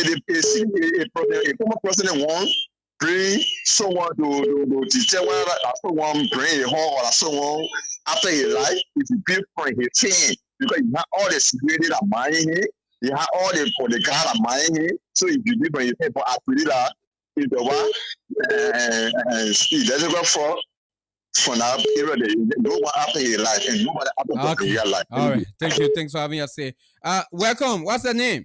former president wants bring someone to tell whether someone bring a home or someone after his life is built for his team because you have all the security that mind him, you have all the guard that mind him. So if you live on your head, but I believe that is the one he doesn't go for now period. No one after his life and nobody after real life. All right, thank you. Thanks for having us say. Welcome. What's the name?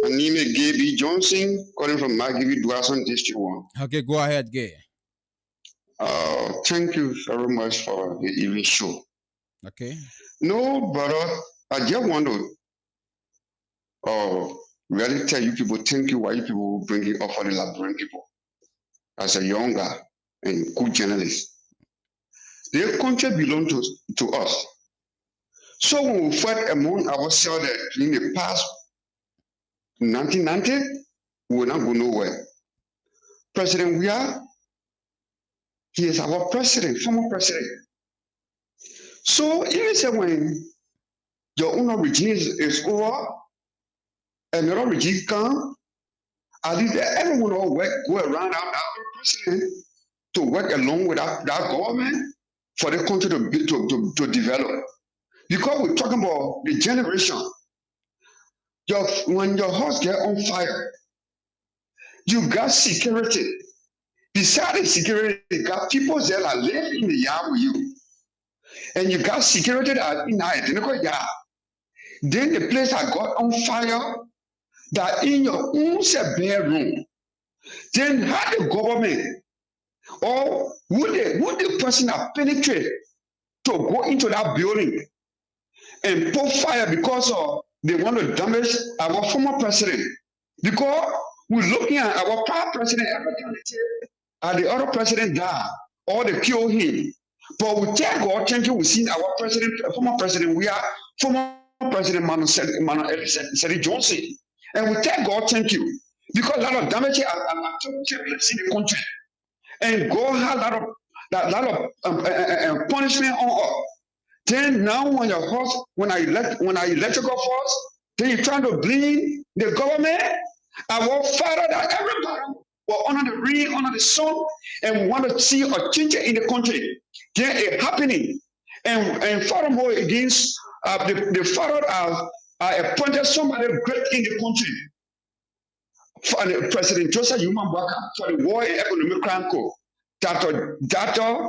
My name is Gaby Johnson, calling from Magibi Dwason District 1. Okay, go ahead, Gay. Thank you very much for the evening show. Okay. No, brother, I just want to really tell you people thank you why you people bring it up for the Liberian people. As a younger and good journalist. Their country belongs to us. So when we fight among ourselves in the past 1990, we will not go nowhere. President he is our president, former president. So even say when your own regime is over, another regime comes, at least everyone will go around our president to work along with that government for the country to develop. Because we're talking about the generation. When your house get on fire, you got security. Besides the security, you got people there that live in the yard with you. And you got security that in the identical yard. Then the place that got on fire, that in your own bedroom. Then how the government or would the person that penetrate to go into that building and put fire because of they want to damage our former president? Because we're looking at our past president every time the other president died or they kill him. But we thank God, thank you, we've seen our president, former president, we are former President Manuel Seri Johnson. And we thank God, thank you. Because a lot of damage took place in the country. And God had a lot of punishment on us. Then now when your horse, when I electrical force, then you're trying to blame the government. Our father that everybody will honor the rain, honor the sun, and we want to see a change in the country. Then it happening. And furthermore, against the father appointed somebody great in the country. For President Joseph Yuma Baka for the War and Economic Crime Code, Dr.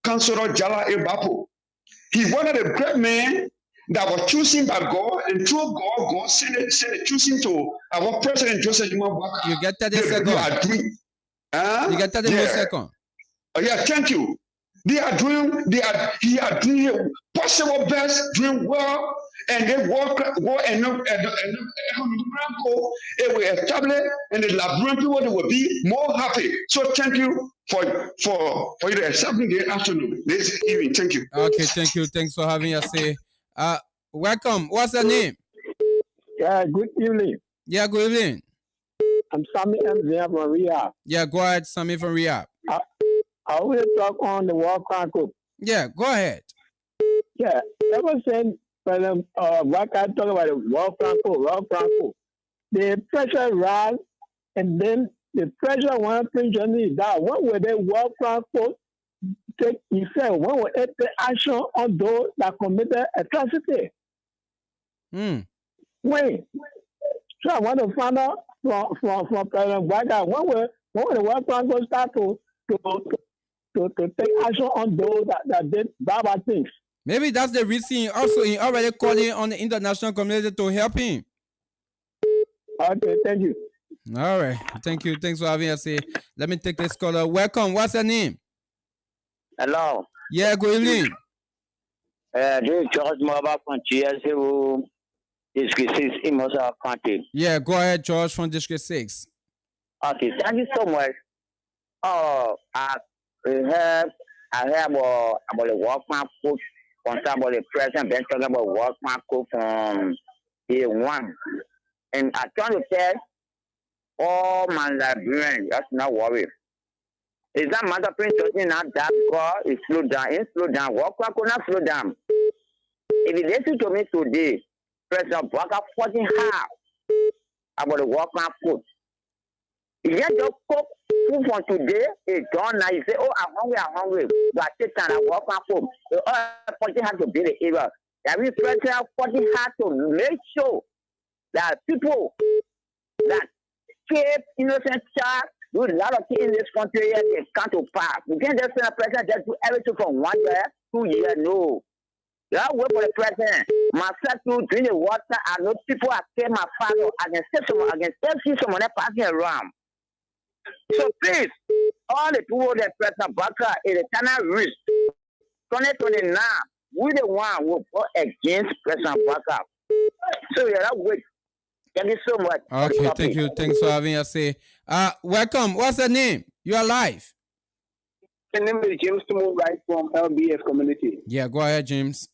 Councilor Jala Ebapo. He wanted a great man that was chosen by God, and through God, God sent it choosing to our President Joseph Yuma Baka. You get 30 seconds. You get 30 more seconds. Yeah, thank you. He are doing possible best, doing well, and they work and it will establish, and the Liberian people they will be more happy. So thank you for you to accept me the afternoon. This evening. Thank you. Okay, thank you. Thanks for having us. Welcome. What's your name? Yeah, good evening. Yeah, good evening. I'm Sammy M. from Riyadh. Yeah, go ahead, Sammy from Riyadh. I will talk on the War Crime Code. Yeah, go ahead. Yeah, ever since President Waka talk about the War Crime Code, the pressure rise, and then the pressure want to bring Germany down. When will the War Crime Code take effect? When will it take action on those that committed atrocity? When? So I want to find out from President Waka, when will the War Crime Code start to take action on those that did bad things? Maybe that's the reason also he already calling on the international community to help him. Okay, thank you. All right. Thank you. Thanks for having us here. Let me take this caller. Welcome. What's your name? Hello. Yeah, good evening. This is George Mova from GSU District 6 in Mosa County. Yeah, go ahead, George from District 6. Okay, thank you so much. I heard about the workman code concern about the president been talking about workman code from day one. And I try to tell all my Liberians, just not worry. It's that matter print doesn't not that because it slow down, workman code not slow down. If you listen to me today, President Baka fighting hard about the workman code. If you just cook food from today, it's done now. You say, oh, I'm hungry. But take time, I walk back home. So all party has to be the area. That we president party has to make sure that people that keep innocent child do a lot of things in this country and they can't to pass. You can't just send a president just do everything from 1 year, 2 years. No. You have to wait for the president. Myself to drink the water. I know people are killing my father. I can see someone passing around. So please, all the people that President Baka is a Tana risk. 2029, we the one who fought against President Baka. So you have to wait. Thank you so much. Okay, thank you. Thanks for having us here. Welcome. What's the name? You are live. My name is James Tumu, right from LBF community. Yeah, go ahead, James.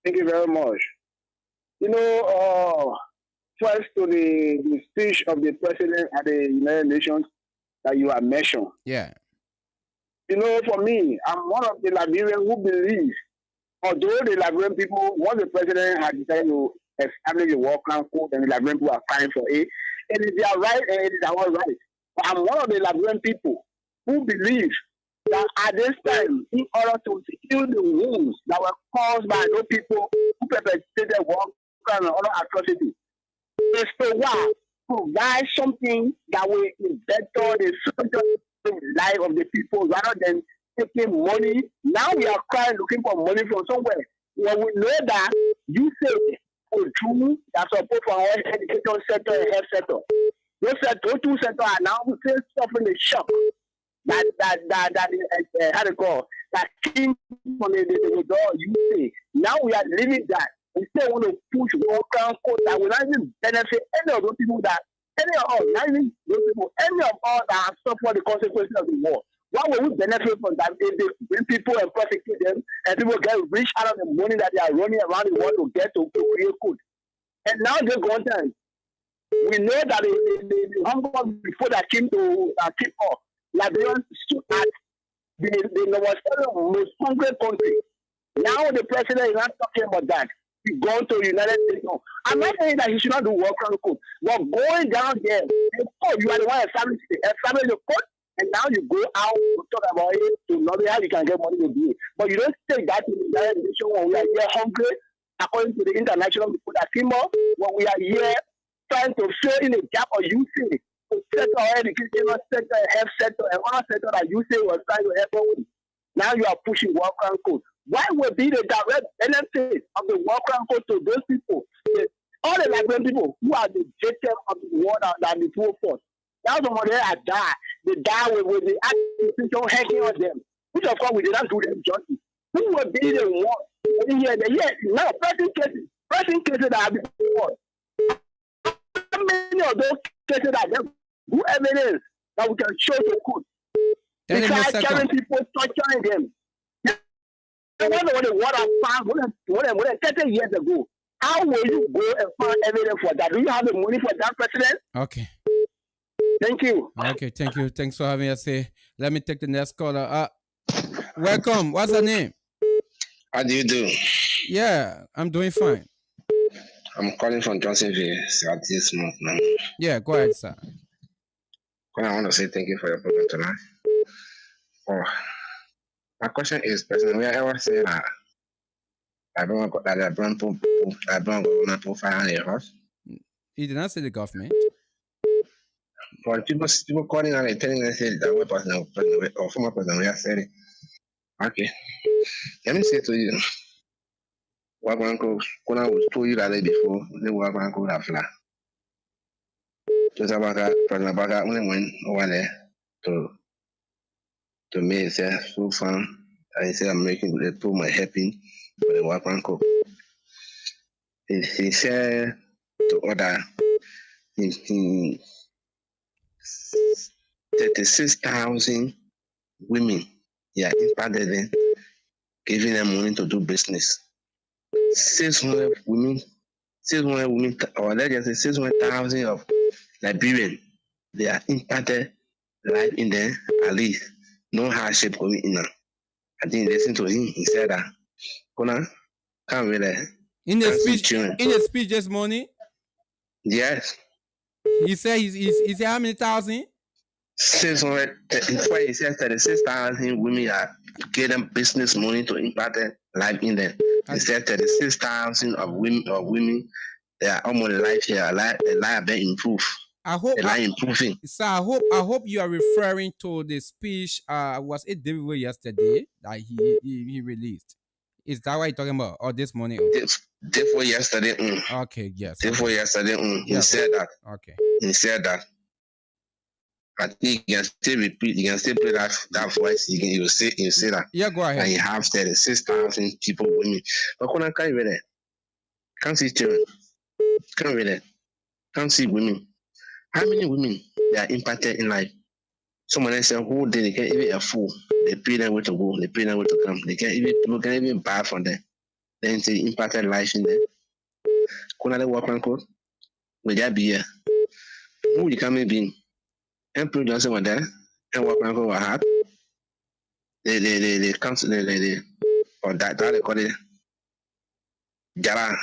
Thank you very much. You know, first to the speech of the president at the United Nations that you have mentioned. Yeah. You know, for me, I'm one of the Liberians who believe, although the Liberian people, once the president had decided to establish the war crime code and the Liberian people are fighting for it, it is their right and it is our right. But I'm one of the Liberian people who believe that at this time, in order to heal the wounds that were caused by those people who perpetrated war crime and other atrocities, is to provide something that will better the social the life of the people rather than taking money. Now we are crying looking for money from somewhere. When we know that you say through that support for our education sector and health sector. Those two sectors are now still suffering the shock that how to call that came from the door you say. Now we are leaving that. We still want to push worker code that will not even benefit any of those people that any of us, not even those people, any of us that have suffered the consequences of the war. Why will we benefit from that if they bring people and prosecute them and people get rich out of the money that they are running around the world to get to create code? And now they're going to we know that the hunger before that came to kick off, Liberians stood at the most hungry country. Now the president is not talking about that. He's going to the United States. No. I'm not saying that he should not do work on the code, but going down there, you are the one establishing the code, and now you go out to talk about it to know how you can get money to do it. But you don't take that to the United States when we are here hungry, according to the international people that came up, when we are here trying to fill in a gap of usage to set our educational sector, health sector, and other sector that you say was trying to help with. Now you are pushing work on code. Why would be the direct benefit of the work on code to those people? All the Liberian people who are the victims of the war that the two force. Now some of them are die. They die with the administration hacking on them, which of course we did not do them justice. Who will be the one? Now pressing cases that have been won. How many of those cases that have good evidence that we can show to court? Besides carrying people, torturing them. I wonder what the water found more than 30 years ago. How will you go and find evidence for that? Do you have the money for that, President? Okay. Thank you. Okay, thank you. Thanks for having us here. Let me take the next caller. Welcome. What's your name? How do you do? Yeah, I'm doing fine. I'm calling from Johnsonville, South this month now. Yeah, go ahead, sir. Well, I want to say thank you for your program tonight. Oh, my question is, President, we ever say that I don't got that I don't go profile on your house? You did not say the government. But people calling and telling them say that we president or former president we are saying. Okay. Let me say to you, what KONAH was told you that day before, they were going to have flat. Just about that, President Baka only went over there to me, say, so fun. I said, I'm making the poor my helping for the work bank. He said to order 36,000 women, yeah, impacted them, giving them money to do business. 600 women, or let's just say 600,000 of Liberian, they are impacted life in there, at least no hardship going in now. I didn't listen to him. He said that KONAH can't really. In the speech this morning? Yes. He said he said how many thousand? 600. Before he said 36,000 women are getting business money to impact their life in there. He said 36,000 of women they are almost life here. Their life being improved. I hope improving. Sir, I hope you are referring to the speech. Was it delivered yesterday that he released? Is that what you're talking about? Or this morning? Therefore yesterday. Okay, yes. Therefore yesterday. He said that. Okay. He said that. I think you can still repeat. You can still play that voice. You will say that. Yeah, go ahead. And you have 36,000 people with me. But KONAH can't read it. Can't see children. Can't read it. Can't see women. How many women they are impacted in life? Someone else said whole day they can't even afford. They pay them where to go. They pay them where to come. People can't even buy from them. Then they impacted life in there. KONAH the work code. Will that be here? Who you come in? Emperor Johnson was there, and what Franco was hard. They council, or that they call it Jara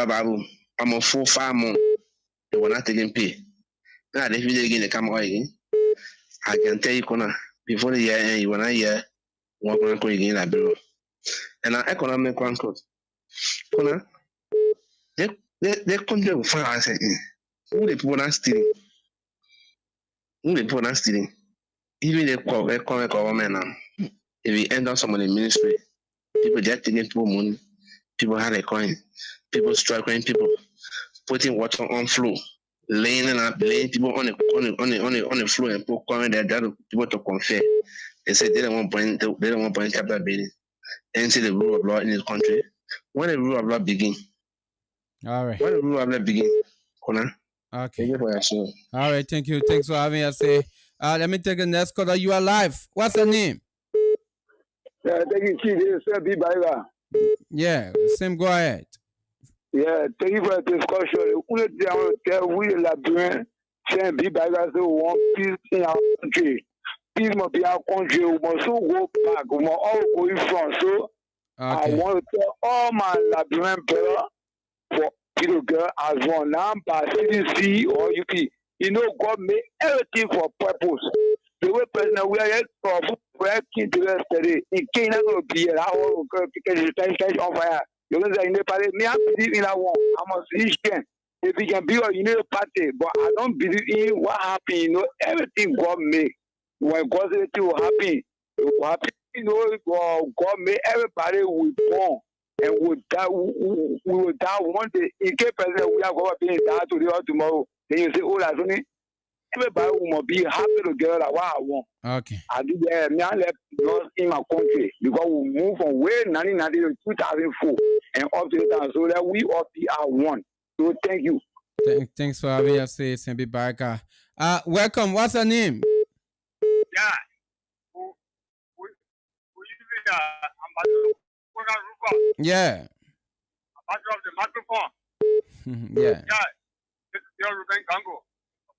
Babu. I'm a 4-5 months. They were not taking pay. Now, if you again, they come out again. I can tell you, KONAH, before the year end, you were not here, one Franco again at bureau. And our economic Franco, KONAH, they couldn't find us. Who the people are stealing? The people not stealing. Even the government now, if you enter some of the ministry, people just taking people money, people had a coin, people struggling, people putting water on floor, laying people on the floor and put coin there that people to confer. They say they don't want capital building and see the rule of law in this country. When the rule of law begin, All right. when the rule of law begin, Konah, thank Okay. you for your show. All right. Thank you. Thanks for having us. Let me take the next caller. You are live. What's the name? Thank you, Chief. This is B. Baiga. Yeah. Same. Go ahead. Yeah, thank you for the discussion. Only thing I want to tell we Liberian, saying B. Baiga say we want peace in our country. Peace must be our country. We must all go back. We must all go in front. So I Okay. want to tell all my Liberian brother for people girl as one now by CDC or UP. You know, God made everything for purpose. The way president we are here for working to yesterday. In Kenya will be here. I want to because the time on fire. You know that in the party, me I believe in that one. I must reach them. If we can be a unity party, but I don't believe in what happened. You know, everything God made. When God said it will happen, it will happen. You know, God made everybody will born and will die. We will die one day. In case president we are going to be die today or tomorrow, then you say, oh, that's only. Everybody will be happy together like what I want. Okay. I do that. Me, I left lost in my country because we moved from way 1990 to 2004 and up to the time so that we all be are one. So thank you. Thanks for having us. Sembi Baraka. Welcome. What's your name? Yeah. Yeah. Ambassador of the microphone. Yeah. Yeah. This is your Ruben Gango.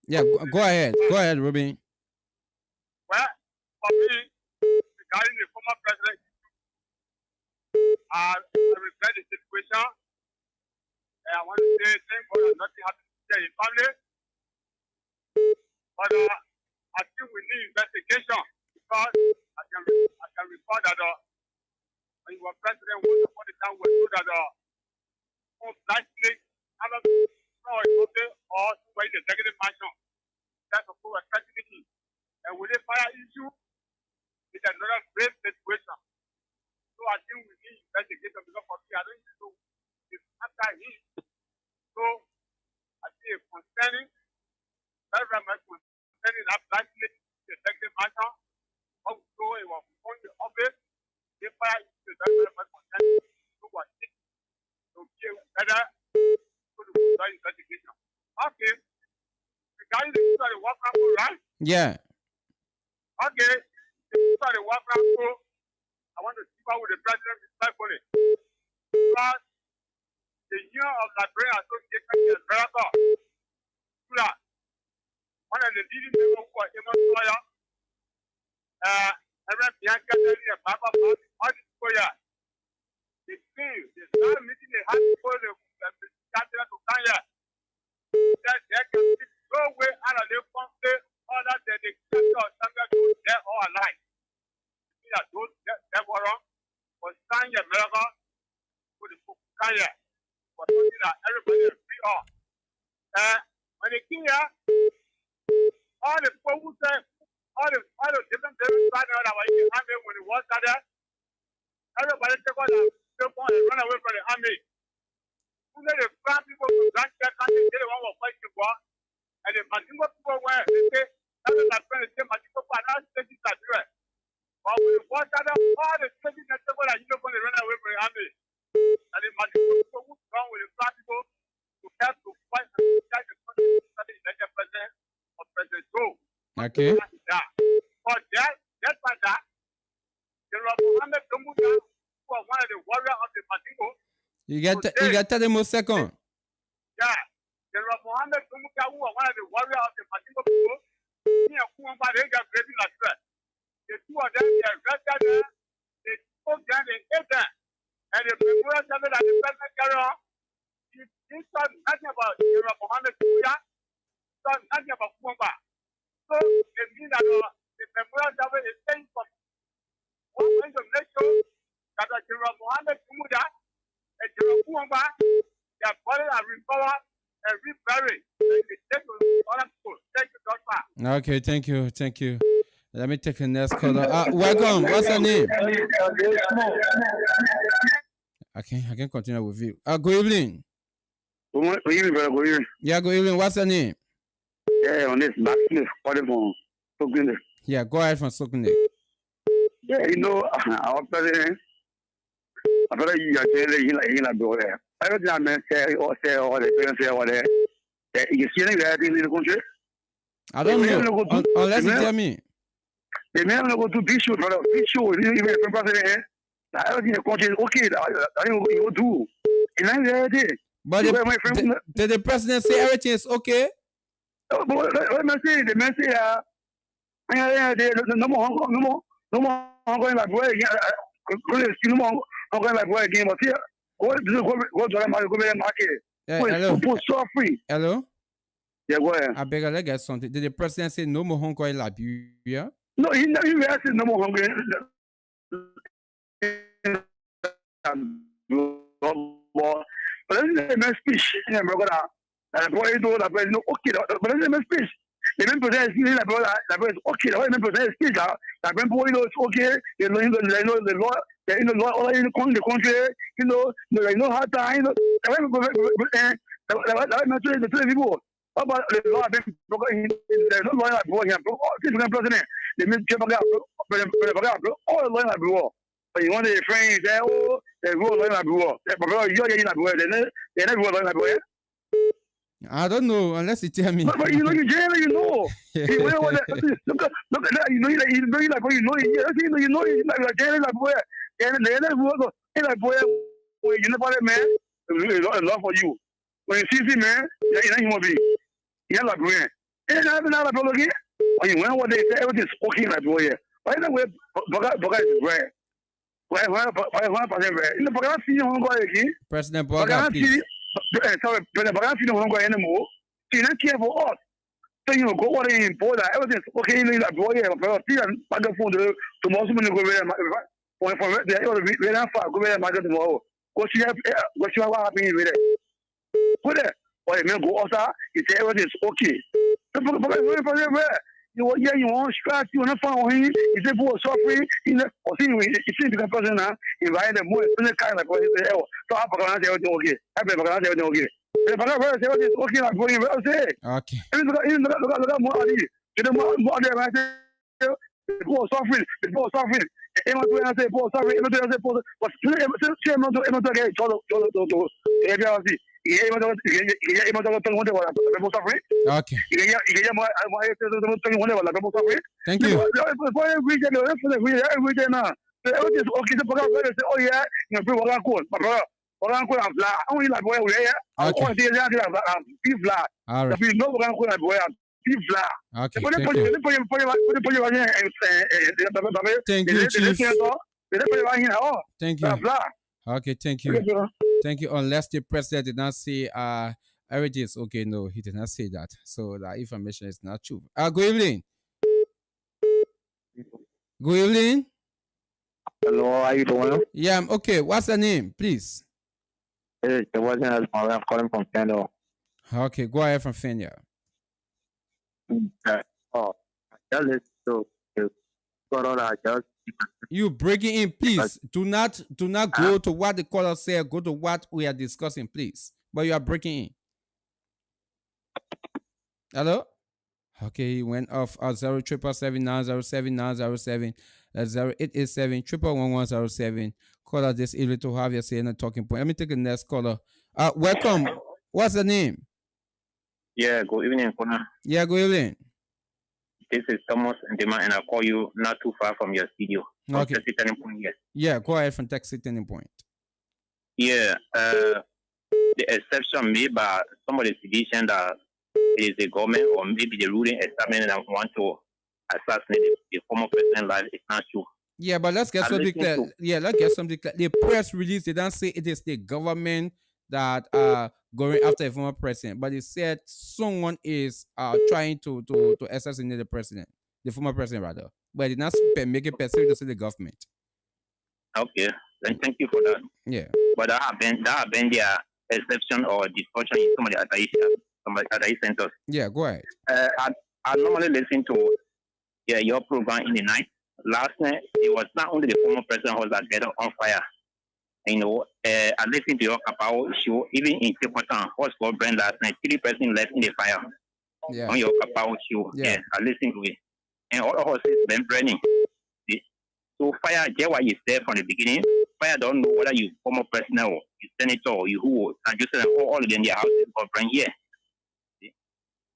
Yeah. Go ahead. Go ahead, Ruben. Well, for me, regarding the former president, I regret the situation. And I want to say thank God that nothing happened to the family. But I think we need investigation because I can report that when you were president, once upon a time we were told that black snake, either or by the executive mansion. That's of course strategy. And with the fire issue, it's another grave situation. So I think we need investigation because for me, I don't know it's after him. So I think it's concerning, very much concerning that black snake, the executive mansion. Also, it was on the office. The fire issue is very much concerning. So what it to be better to the investigation. Okay. Regarding the issue of the work right? Yeah. Okay. The issue of the work I want to speak out with the president respectfully. Because the Union of Liberian Association in America, one of the leading members who are Amos Lawyer, Reverend Bianca Nelly and Baba Martin Koya, they feel the last meeting they had before the president to Kenya, that there can be no way out of the country other than the creator of something to dead or alive. That those that were wrong was Kenya America with the Kenya was something that everybody agree on. When they came here, all the people who said all the different partners that were in the army when the war started, everybody took on and run away from the army. Who let the black people to black their country, they the one who fighting for, and the Matingo people were they say every my friend say Matingo people are not taking that way. But when the war started, all the taking that people that you know when they run away from the army, and the Matingo people who strong with the black people to help to fight and to fight the country to the election president of President Joe. Okay. But despite that, General Mohammed Dumbuya, who was one of the warriors of the Matingo, You got 30 more seconds. yeah, General Mohammed Dumbuya, who was one of the warriors of the Matingo people, he and Kumba, they got grazing like that. The two of them, they arrested them, they spoke them, they ate them, and the memorial service that the president carried on, he said nothing about General Mohammed Dumbuya, he said nothing about Kumba. So it means that the memorial service is saying from one point to make sure that General Mohammed Dumbuya and General Kumba, their bodies are recovered and reburied. Okay, thank you. Let me take the next caller. Welcome. What's your name? I can continue with you. Good evening. Good evening, brother. Good evening. Yeah, good evening. What's your name? Yeah, on this back calling from Brooklyn. Yeah, go ahead from Sokune. Yeah, you know, our president, I thought you are telling you bro there. I don't know, man, say, or the parents say, or there. You see anything in the country? I don't know. Unless you tell me. The man go to big show, brother. Big show, even from president. I don't think the country is okay. I don't know what you do. And I'm there. But the president say everything is okay? But what man say? The man say, no more going like boy again. No more going like boy again. But here, go to the market. Hello. So free. Hello. Yeah, go ahead. I beg I get something. Did the president say no more Hong Kong in Liberia? No, he never said no more hungry. But this is a man speech. And boy, do that, but no, okay. But this is a man speech. The man presents speech, like okay. The man presents speech, like when boy knows okay. You know the law. In the law, all in the country, you know, they know how to, you know. The people. About the law, there's no law like war here. President, they mean all the law like war. But you want the friends, oh, they rule like war. But you're getting like war, they never rule like war. I don't know unless you tell me. But you know, you generally know. Look at that. You know, you like generally like war. And they never rule like war. When you know about it, man, it's love for you. When you see man, you're not human being. You're like man. And I have another problem again. When you know what they say, everything's okay like boy. Why not way Boga is rare? Why rare? In the Boga see Hong Kong again. President Boga, please. Sorry, President Boga see Hong Kong anymore. She not care for us. So you know, go what they import, everything's okay like boy. But see, I'm back for the tomorrow when you go there. When from there, you're not far. Go there, market tomorrow. What you have happening with it? Put it. Or you go outside, you say everything's okay. You want scratch, you want to find him, you say, boy, suffering, or see, you see the person now, invite them more, kind of what you say, oh, so I'm going to say everything okay. I'm going to say everything okay. If I'm going to say everything okay, I'm going to say, okay. Look at more of you. You know, more there, I say, poor suffering, Emma to say, poor suffering, Emma to say, poor, but still, Emma to get to Okay. Thank you. Thank you. Okay, thank you. Thank you. Unless the president did not say everything is okay. No, he did not say that. So that information is not true. Good evening. Good evening. Hello, how are you doing? Yeah, I'm okay. What's the name, please? It wasn't as I'm calling from Fendo. Okay, go ahead from Fenya. You breaking in, please. Do not go to what the caller said. Go to what we are discussing, please. But you are breaking in. Hello. Okay, he went off 07779079070 0887111107. Call us this evening to have your say in a talking point. Let me take the next caller. Welcome. What's the name? Yeah, good evening, KONAH. Yeah, good evening. This is Thomas Ndema, and I call you not too far from your studio. Okay. Yeah, go ahead from Taxi Turning Point. Yeah, the exception made by some of the suggestion that it is the government or maybe the ruling establishment that want to assassinate the former president life is not true. Yeah, but let's get something clear. Let's get something clear. The press release, they don't say it is the government that going after a former president, but it said someone is trying to assassinate the president, the former president rather. But it did not make it specific to say the government. Okay, then thank you for that. Yeah. But that have been their exception or discussion in some of the other issues. somebody that he sent us. Yeah, go ahead. I normally listen to your program in the night. Last night, it was not only the former president who was that get on fire. I listened to your Kapao show, even in Tipotan, was for Brand last night. 3 persons left in the fire on your Kapao show. Yeah, I listened to it. And all of us is been burning. So fire, just what you said from the beginning, fire don't know whether you former president or you senator or you who, and just all of them, their houses or brand here.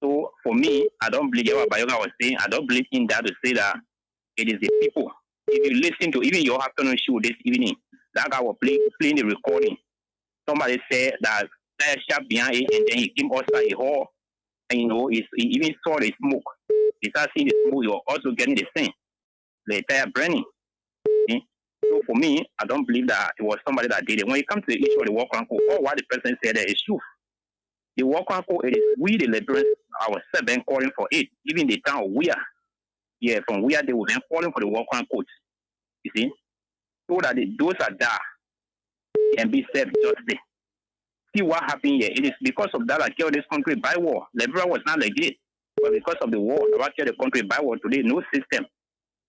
So for me, I don't believe what Bayoga was saying. I don't believe in that to say that it is the people. If you listen to even your afternoon show this evening, that guy was playing the recording. Somebody said that fire shot behind it, and then he came outside the hall, and he even saw the smoke. He started seeing the smoke. He was also getting the scent, the entire burning. Okay? So for me, I don't believe that it was somebody that did it. When it comes to the issue of the war crime code, all what the president said there is true. The war crime code, it is we the liberals ourselves been calling for it. Even the town of Wea, from Wea they were calling for the war crime code. You see, so that those are there can be served justly. See what happened here. It is because of that I killed this country by war. Liberal was not legit, but because of the war, I killed the country by war. Today, no system.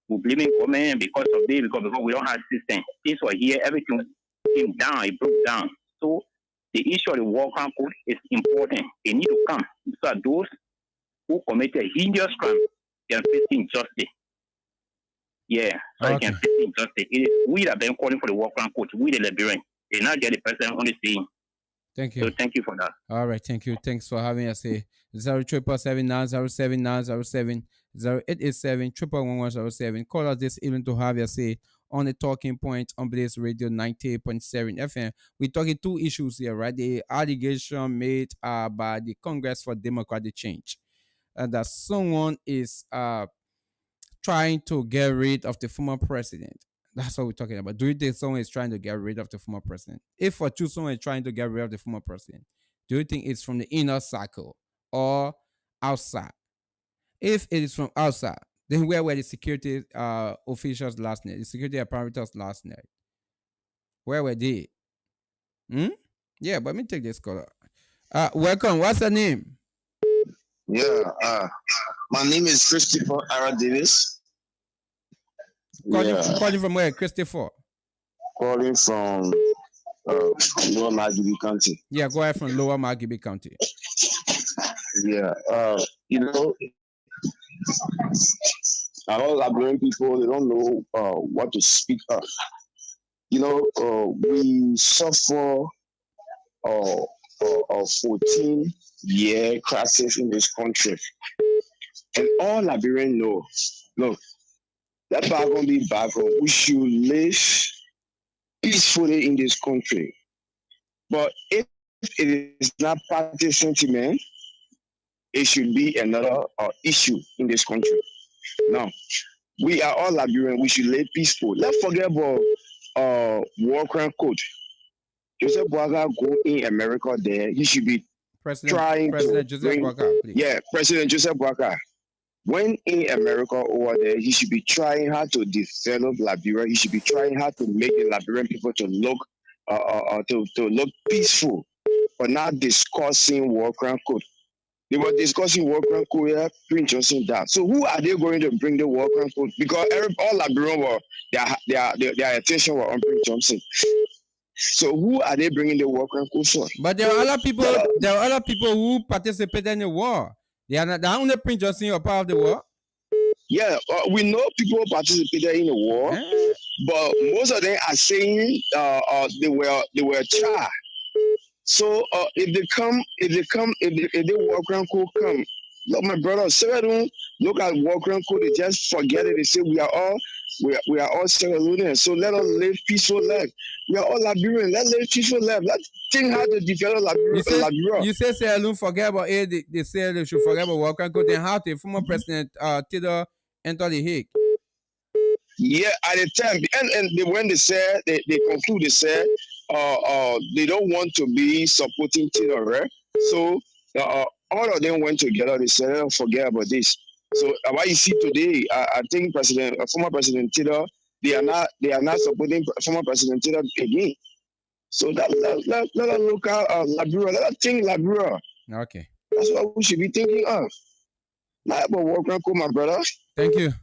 We're blaming government because of this, because we don't have system. Things were here, everything came down, it broke down. So the issue of the war crime code is important. They need to come so that those who committed heinous crime can face injustice. Yeah, so they can face injustice. It is we that have been calling for the war crime code. We the Liberians. They not get the person on the scene. Thank you. So thank you for that. All right, thank you. Thanks for having us here. 0777907 0887 Call us this evening to have your say on the talking point on Blaze Radio 98.7 FM. We're talking 2 issues here, right? The allegation made by the Congress for Democratic Change that someone is trying to get rid of the former president. That's what we're talking about. Do you think someone is trying to get rid of the former president? If for true someone is trying to get rid of the former president, do you think it's from the inner circle or outside? If it is from outside, then where were the security officials last night? The security apparatus last night? Where were they? Yeah, but let me take this caller. Welcome. What's your name? Yeah, my name is Christopher Ara Davis. Calling from where, Christopher? Calling from Lower Margibi County. Yeah, go ahead from Lower Margibi County. Yeah, all Liberian people, they don't know what to speak of. We suffer a 14-year crisis in this country. And all Liberians know, look, that back on the back, we should live peacefully in this country. But if it is not party sentiment, it should be another issue in this country. Now, we are all Liberians. We should live peaceful. Let's forget about war crime code. Joseph Boaga go in America there. He should be President Joseph Boaga, please. Yeah, President Joseph Boaga. When in America over there, he should be trying hard to develop Liberia. He should be trying hard to make the Liberian people to look peaceful, but not discussing war crime code. They were discussing war crime code here, Prince Johnson that. So who are they going to bring the war crime code? Because all Liberian were their attention were on Prince Johnson. So who are they bringing the war crime code for? But there are other people. There are other people who participated in the war. They are not the only Prince Johnson are part of the war. Yeah, we know people participated in the war, but most of them are saying they were charged. So if the war crime code come, look, my brother, don't look at war crime code. They just forget it. They say we are all Sierra Leoneans. So let us live peaceful life. We are all Liberians. Let's live peaceful life. Let's think how to develop Liberia. You say Sierra Leone forget about it. They say they should forget about war crime code. Then how the former president Theodore enter the Hague? Yeah, at the time, and when they said they conclude, they said they don't want to be supporting Theodore, right? So all of them went together. They said, don't forget about this. So what you see today, I think former President Theodore, they are not supporting former President Theodore again. So let us look at Liberia. Let us think Liberia. Okay. That's what we should be thinking of. Not about work and my brother. Thank you.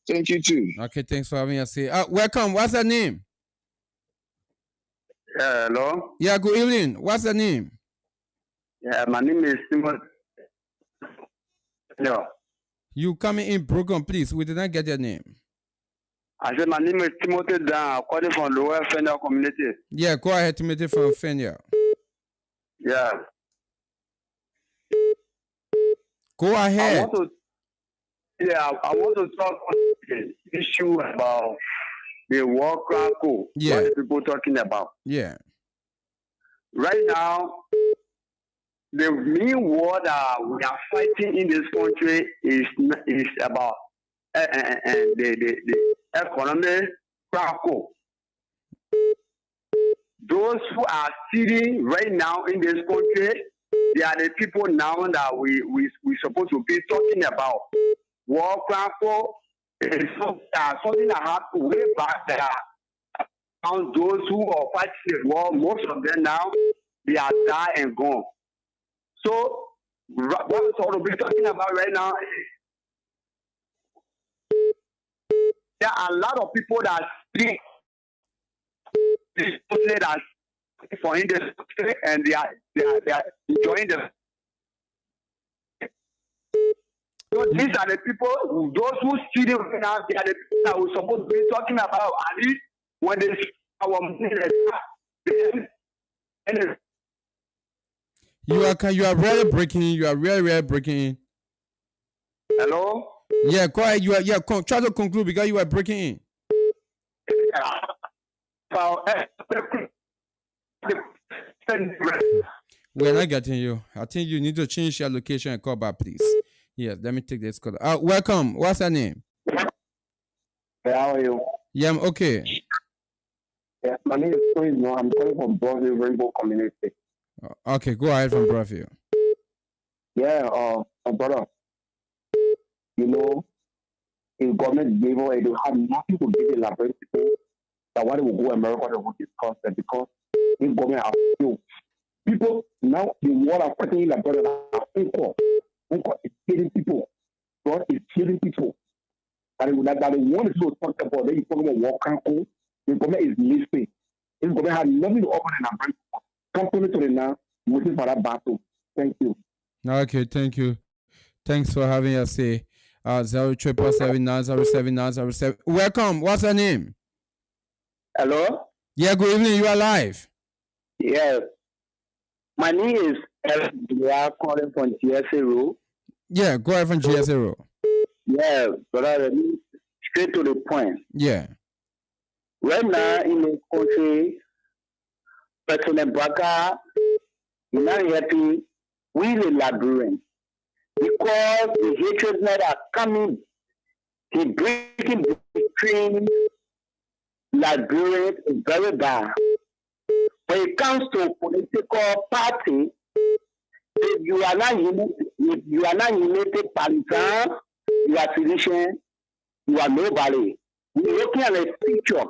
Thank you too. Okay, thanks for having us here. Welcome. What's your name? Hello. Yeah, good evening. What's your name? Yeah, my name is Simon. No. You coming in broken, please. We did not get your name. I said my name is Timothy Dan, calling from Lower Fender community. Yeah, go ahead, Timothy from Fenya. Yeah. Go ahead. I want to talk on the issue about the war code. Yeah. What are people talking about? Yeah. Right now, the main war that we are fighting in this country is about the economic crackle. Those who are sitting right now in this country, they are the people now that we supposed to be talking about. War crackle is something that happened way back there. And those who are fighting the war, most of them now, they are died and gone. So, what we're sort of be talking about right now is there are a lot of people that speak that for industry and they are enjoying them. So these are the people, those who see them right now, they are the people that we're supposed to be talking about. At least when they see our money, You are really breaking in. You are really breaking in. Hello? Yeah, go ahead. Try to conclude because you are breaking in. We're not getting you. I think you need to change your location and call back, please. Yes, let me take this call. Welcome. What's your name? How are you? Yeah, I'm okay. Yeah, my name is Chris. I'm calling from Broadview Rainbow Community. Okay, go ahead from Broadview. Yeah, my brother. You know, in government gave away, they have nothing to give the Liberian people. That why they will go America, they will discuss that because in government have still people now the world are fighting Liberia are equal. It's killing people. God is killing people. That they want to talk about. Then you talk about war council. The government is missing. The government has nothing to offer in America. Company to the now waiting for that battle. Thank you. Okay, thank you. Thanks for having us say 077790797. Welcome. What's your name? Hello? Yeah, good evening. You are live. Yes. My name is Eric. We are calling from GSA Road. Yeah, go ahead from GSA Road. Yeah, brother, straight to the point. Yeah. Right now in the country, President Baka is not happy with the Liberians because the hatred that are coming, the breaking between Liberians is very bad. When it comes to political party, if you are not united partisan, you are physician, you are nobody. We're looking at the future.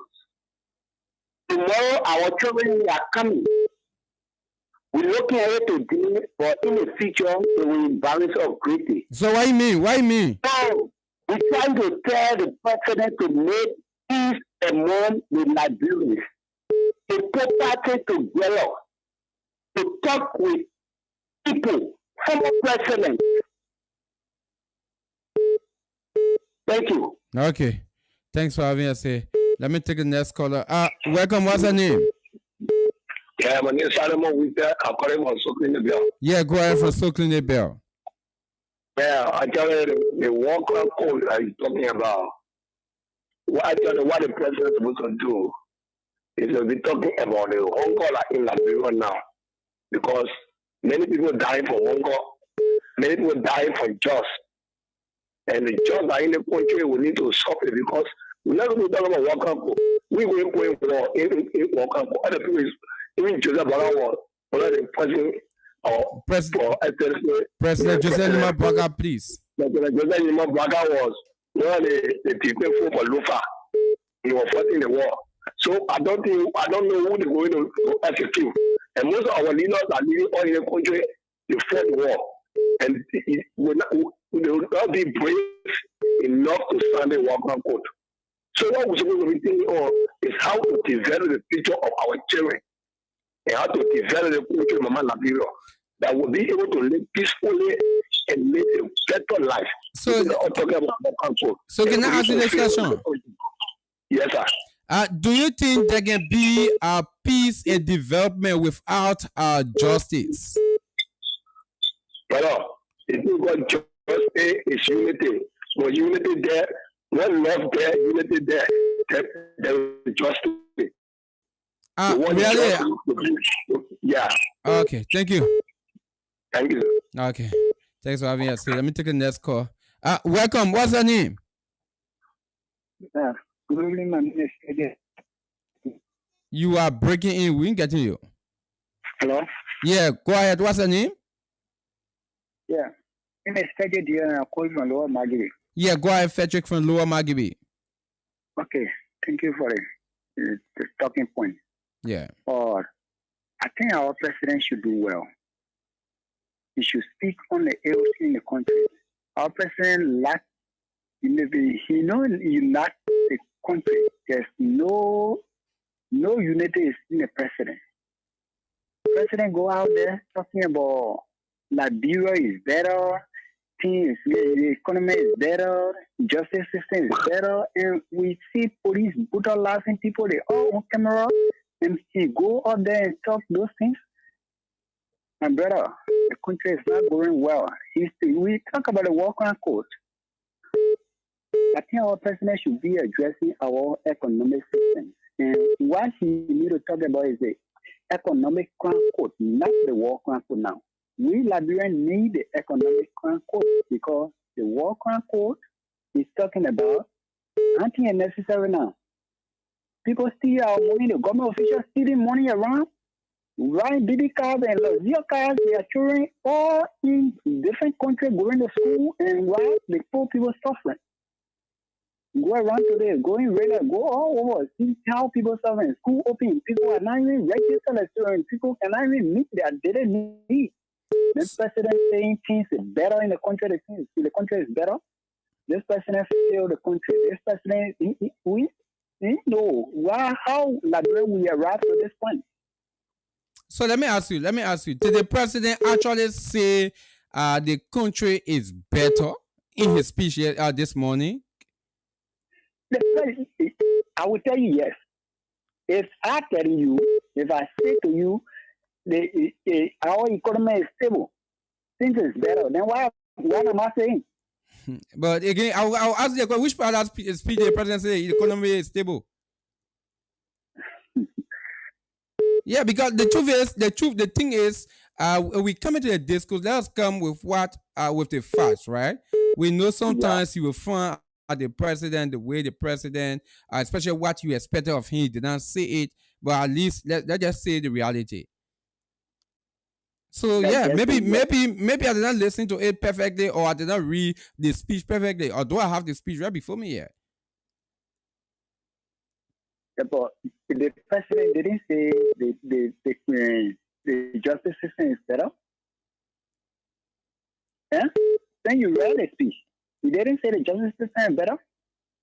Tomorrow our children are coming. We're looking at it today, but in the future they will embarrass us greatly. So what you mean? Why me? So we're trying to tell the president to make peace among the Liberians. To put parties together, to talk with people, former president. Thank you. Okay. Thanks for having us here. Let me take the next caller. Welcome. What's your name? Yeah, my name is Solomon Winter. I'm calling from Soaking Bell. Yeah, go ahead from Soaking Bell. Yeah, actually, the war code that he's talking about. What the president is supposed to do is to be talking about the hunger in Liberia now. Because many people dying for hunger, many people dying for jobs. And the jobs are in the country we need to stop it because we're not going to talk about war camp. We're going for in war camp. Other people, even Joseph Bala was the president or President Joseph Nima Braga, please. President Joseph Nima Braga was one of the people for Lufa. He was fighting the war. So I don't know who they're going to execute. And most of our leaders are living all in the country. the fourth war, and it will not be brave enough to sign the workman code. So what we're supposed to be thinking on is how to develop the future of our children and how to develop the future of Mama Liberia that will be able to live peacefully and live a better life. So, talking about workman code. So can I ask you this question? Yes, sir. Do you think there can be peace and development without justice? Brother, if you got justice, it's unity. But unity there, one love there, unity there, there is justice. Really? Yeah. Okay, thank you. Thank you. Okay, thanks for having us. Let me take the next call. Welcome. What's your name? Good evening, my name is Eddie. You are breaking in. We ain't getting you. Hello? Yeah, go ahead. What's your name? Yeah. My name is Frederick and I'm calling from Lower Maggie. Yeah, go ahead, Frederick from Lower Maggie. Okay. Thank you for the talking point. Yeah. I think our president should do well. He should speak on the ills in the country. Our president lacks unity. He lack the country. There's no unity in the president. President go out there talking about Liberia is better, the economy is better, justice system is better, and we see police brutalizing people. They all on camera, and he go out there and talk those things. My brother, the country is not going well. We talk about the war crime code. I think our president should be addressing our economic system. And what he needs to talk about is the economic crime code, not the war crime code now. We Liberians need the economic crime code because the war crime code is talking about something unnecessary now. People steal our money, the government officials stealing money around, buying baby cars and luxury cars, their children all in different countries going to school, and while the poor people suffering. Go around today, going radar, go all over, see how people suffering. School open, people are not even registered as students, people cannot even meet their daily needs. This president saying things is better in the country, the country is better. This president failed the country. This president, we know how Liberia we arrived to this point. So let me ask you, did the president actually say the country is better in his speech this morning? I will tell you yes. If I tell you, if I say to you, our economy is stable, things is better, then what am I saying? But again, I'll ask you a question. Which part of the speech the president say the economy is stable? Yeah, because the thing is, we come into the discourse. Let us come with with the facts, right? We know sometimes you will find the president, the way the president, especially what you expected of him, he did not say it, but at least let's just say the reality. So maybe I did not listen to it perfectly, or I did not read the speech perfectly, or do I have the speech right before me here? Yeah, but the president didn't say the justice system is better. Yeah? Then you read the speech. You didn't say the justice system is better.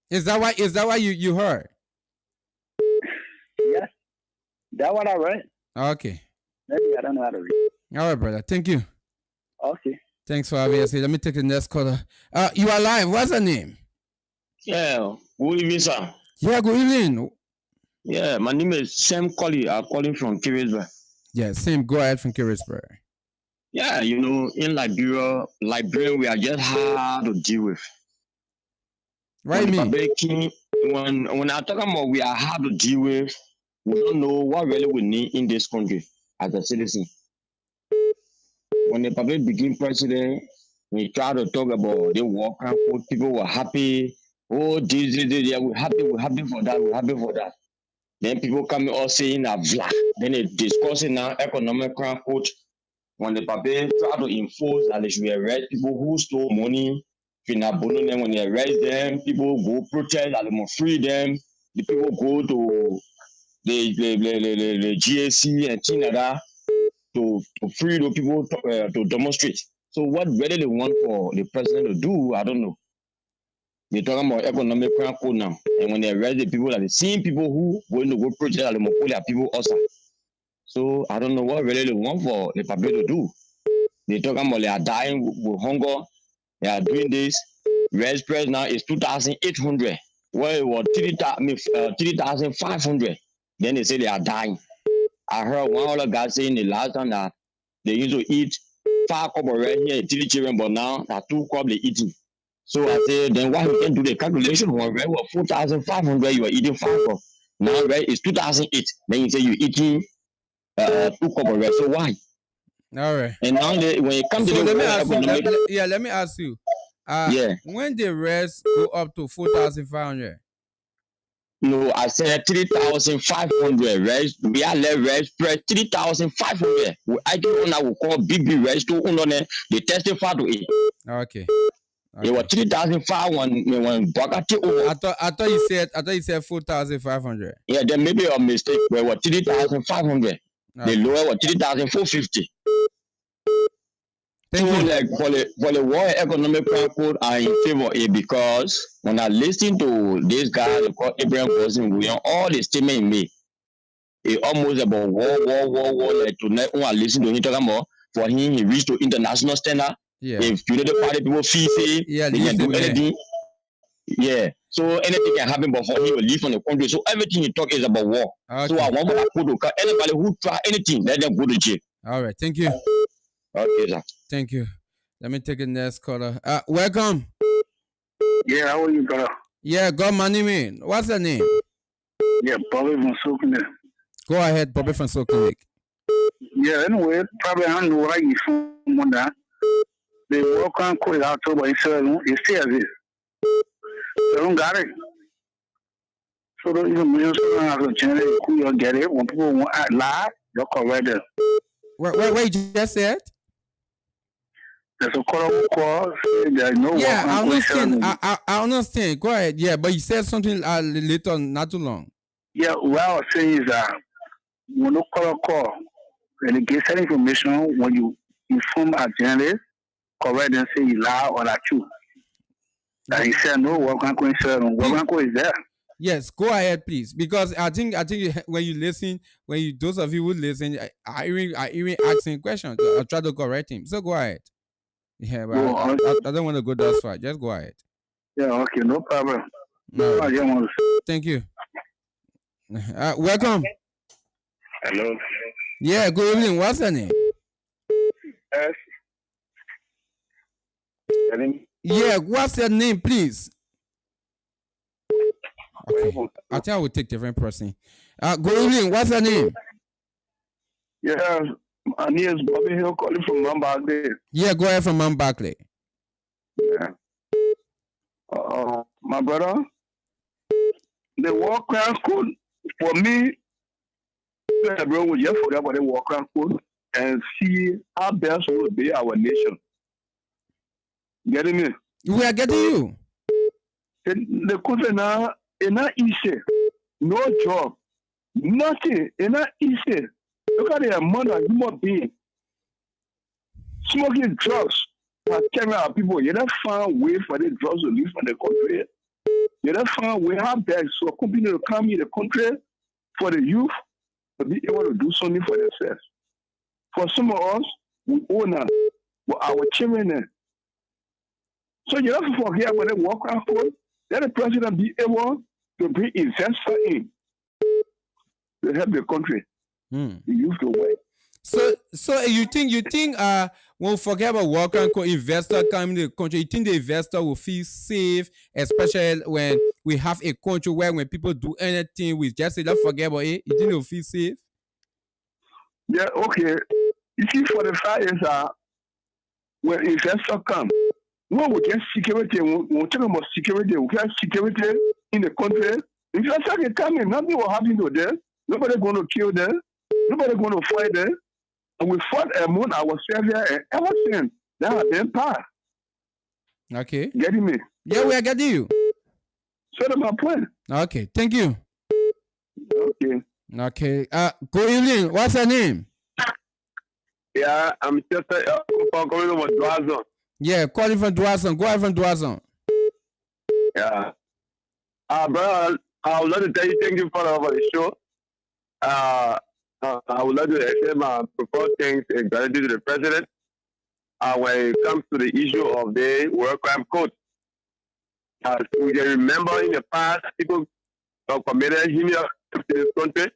Is that why you heard? Yes. That's what I read. Okay. Maybe I don't know how to read. All right, brother. Thank you. Okay. Thanks for having us here. Let me take the next caller. You are live. What's your name? Yeah. Good evening, sir. Yeah, good evening. Yeah, my name is Sam Colley. I'm calling from Kirisburg. Yeah, Sam. Go ahead from Kirisburg. Yeah, in Liberia, we are just hard to deal with. Right, me. When I talk about we are hard to deal with, we don't know what really we need in this country as a citizen. When the public became president, we try to talk about the war camp, people were happy. Oh, yeah, we're happy for that. Then people come all saying a vla. Then they discussing now economic crime code. When the public try to enforce that they should arrest people who stole money, when they arrest them, people go protest that they must free them. The people go to the GAC and things like that to free the people to demonstrate. So what really they want for the president to do, I don't know. They're talking about economic code now, and when they arrest the people, like the same people who going to go protest at the Mopoli are people also. So I don't know what really they want for the public to do. They talking about they are dying with hunger. They are doing this. Red price now is 2,800. Well, it was 3,500. Then they say they are dying. I heard one other guy saying the last time that they used to eat 5 cups of red here in 3 children, but now that 2 cups they eating. So I said, then why you can do the calculation when red was 4,500, you are eating 5 cups. Now red is 2,008. Then you say you're eating 2 cups of red. So why? All right. And now when it comes So to the let me ask you. economic, Let me ask you. yeah. When the rest go up to 4,500. No, I said 3,500 rest. We are left rest price 3,500. I don't know what call big rest to they testify to it. Okay. It was 3,500 when Bakati over. I thought you said 4,500. Yeah, there may be a mistake. Where was 3,500. The lower was 3,450. So like for the World Economic Plan Code, I in favor of it because when I listen to this guy called Abraham Wilson, all the statement he made, it almost about war. Like tonight when I listen to him talking about for him, he reached to international standard. Yeah. If United Party people feel say they can do anything. Yeah. So anything can happen, but for him to leave from the country. So everything he talk is about war. Okay. So I want to put anybody who try anything, let them go to jail. All right. Thank you. Okay, sir. Thank you. Let me take a next caller. Welcome. Yeah, how are you, brother? Yeah, got my name in. What's your name? Yeah, Bobby from Sokonik. Go ahead, Bobby from Sokonik. Yeah, anyway, probably I don't know why you from that. They work on code out but it's still as this. They don't got it. So don't even millions of generate who get it. When people want to lie, they'll correct it. Wait, you just said? There's a call. There's no yeah, I understand. I understand. Go ahead. Yeah, but you said something later, not too long. Yeah, what I was saying is that when you call, and you get that information, when you inform a journalist, correct and say you lie or not true. And he said, no, Wakanko is there. Yes, go ahead, please. Because I think when you listen, those of you who listen, I even asking questions. I'll try to correct him. So go ahead. Yeah, but I don't want to go that far. Just go ahead. Yeah, okay, no problem. No. Thank you. Welcome. Hello. Yeah, good evening. What's your name? Yes. Yeah, what's your name, please? Okay. I think I will take different person. Good evening. What's your name? Yeah, my name is Bobby Hill calling from Mount Barclay. Yeah, go ahead from Mount Barclay. Yeah. My brother, the war crime code for me, bro, we just forget about the war crime code and see how best will be our nation. Getting me? We are getting you. The country now is not easy. No job, nothing. It's not easy. Look at the amount of human beings smoking drugs. Telling our people, you don't find a way for the drugs to leave from the country. You don't find a way how bad so a company to come in the country for the youth to be able to do something for themselves. For some of us, we own our children. So you have to forget about the work code. Let the president be able to bring investors in to help the country. The youth to work. So you think we'll forget about work and investor coming to the country? You think the investor will feel safe, especially when we have a country where when people do anything, we just say don't forget about it? You think they'll feel safe? Yeah, okay. You see, for the fact is when investors come, when we get security, we're talking about security, we get security in the country. Investors can come in, nothing will happen to them. Nobody going to kill them. Nobody going to fight them. And we fought among ourselves here, and ever since, that has been passed. Okay. Getting me? Yeah, we are getting you. So that's my point. Okay, thank you. Okay. Okay. Good evening. What's your name? Yeah, I'm just calling over Dwazon. Yeah, calling from Dwazon. Go ahead from Dwazon. Yeah. Brother, I would like to tell you thank you for the show. I would like to extend my profound thanks and gratitude to the president when it comes to the issue of the war crime code. As we can remember in the past, people committed here in this country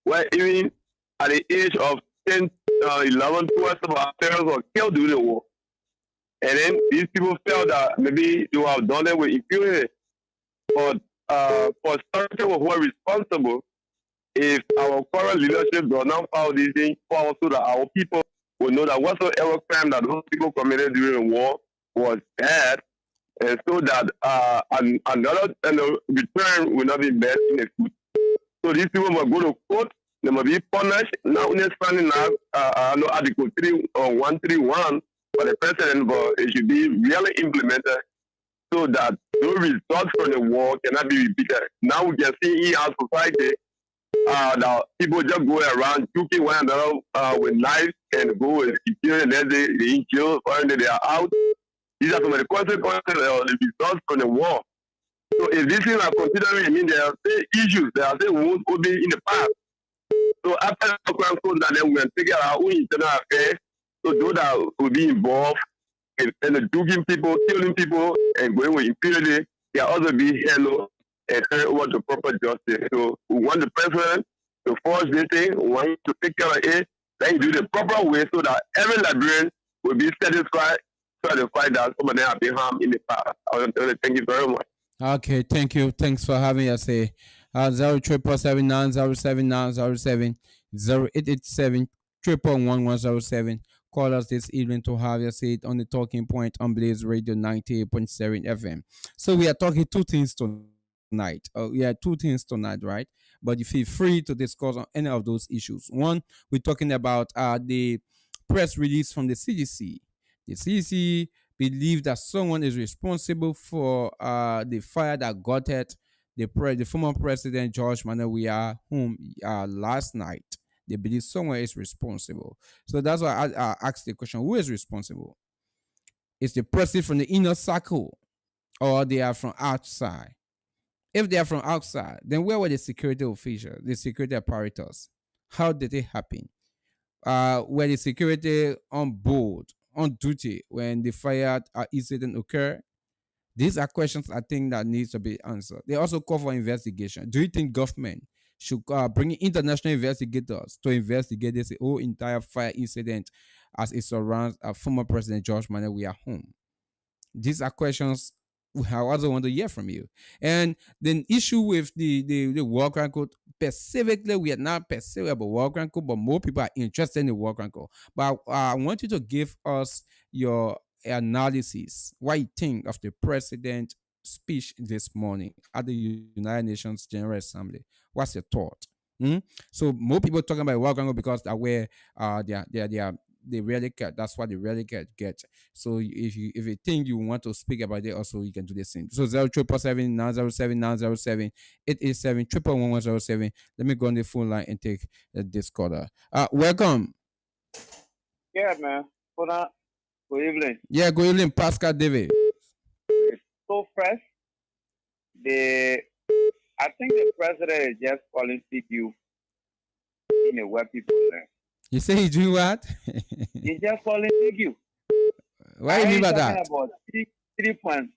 where even at the age of 10, 11, 12, some of our parents were killed during the war. And then these people felt that maybe you have done it with impunity. But for starting with who are responsible, if our current leadership does not follow these things forward so that our people will know that whatsoever crime that those people committed during the war was bad, and so that another and the return will not be met in the future. So these people must go to court, they must be punished, not understanding now, Article 131 for the president, but it should be really implemented so that no results from the war cannot be repeated. Now we can see in our society that people just go around shooting one another with knives and go and kill, and then they kill, and then they are out. These are some of the consequences the results from the war. So if these things are considering, I mean, there are still issues, there are still wounds could be in the past. So after the crime code, then we can take care of our own internal affairs. So those that will be involved in doing people, killing people, and going with impunity, they are also be held and turn over to proper justice. So we want the president to force this thing, we want him to take care of it, then do the proper way so that every Liberian will be satisfied that some of them have been harmed in the past. I want to thank you very much. Okay, thank you. Thanks for having us. 0777907 0887 11107. Call us this evening to have your seat on the talking point on Blaze Radio 98.7 FM. So we are talking two things tonight. Two things tonight, right? But you feel free to discuss on any of those issues. One, we're talking about the press release from the CDC. The CDC believe that someone is responsible for the fire that gutted the former president George Manuel home last night. They believe someone is responsible. So that's why I asked the question: who is responsible? Is the person from the inner circle, or they are from outside? If they are from outside, then where were the security officials, the security apparatus? How did it happen? Were the security on board, on duty when the fire incident occurred? These are questions I think that needs to be answered. They also call for investigation. Do you think government should bring international investigators to investigate this whole entire fire incident as it surrounds former President George Manuel home? These are questions I also want to hear from you. And the issue with the war crime code, specifically, we are not specific about war crime code, but more people are interested in the war crime code. But I want you to give us your analysis. What you think of the president's speech this morning at the United Nations General Assembly? What's your thought? So more people talking about war crime code because they're where they really get. That's what they really get. So if you think you want to speak about it, also you can do the same. So 0777 907 907 887 11107. Let me go on the phone line and take this caller. Welcome. Yeah, man. Good evening. Yeah, good evening, Pascal David. So first, I think the president is just calling you in a where people learn. You say he's doing what? He's just calling you. What do you mean by that? About 3.1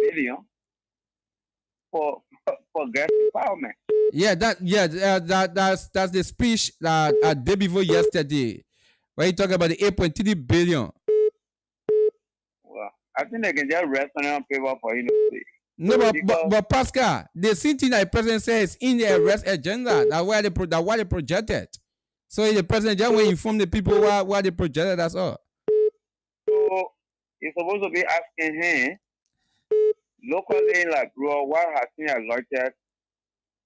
billion for gas empowerment. Yeah, that's the speech that day before yesterday. When you talk about the 8.3 billion. Well, I think they can just rest on paper for you to see. No, but Pascal, the same thing that the president says in the arrest agenda, that why they projected. So the president just will inform the people why they projected, that's all. So you're supposed to be asking him locally, like, bro, what has he elected as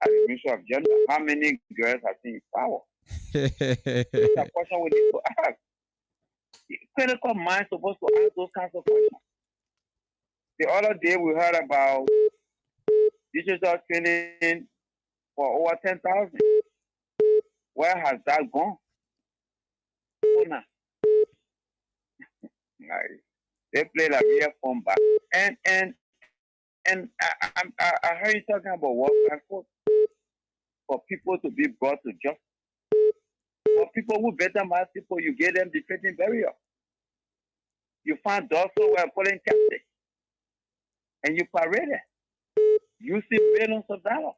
the Minister of Gender? How many girls have he in power? That's a question we need to ask. Critical mind supposed to ask those kinds of questions. The other day we heard about digital training for over 10,000. Where has that gone? So KONAH. They play like real fun back. And I heard you talking about work and code for people to be brought to justice. For people who better mass people, you give them defeating burial. You find those who were calling captive. And you parade it. You see millions of dollars.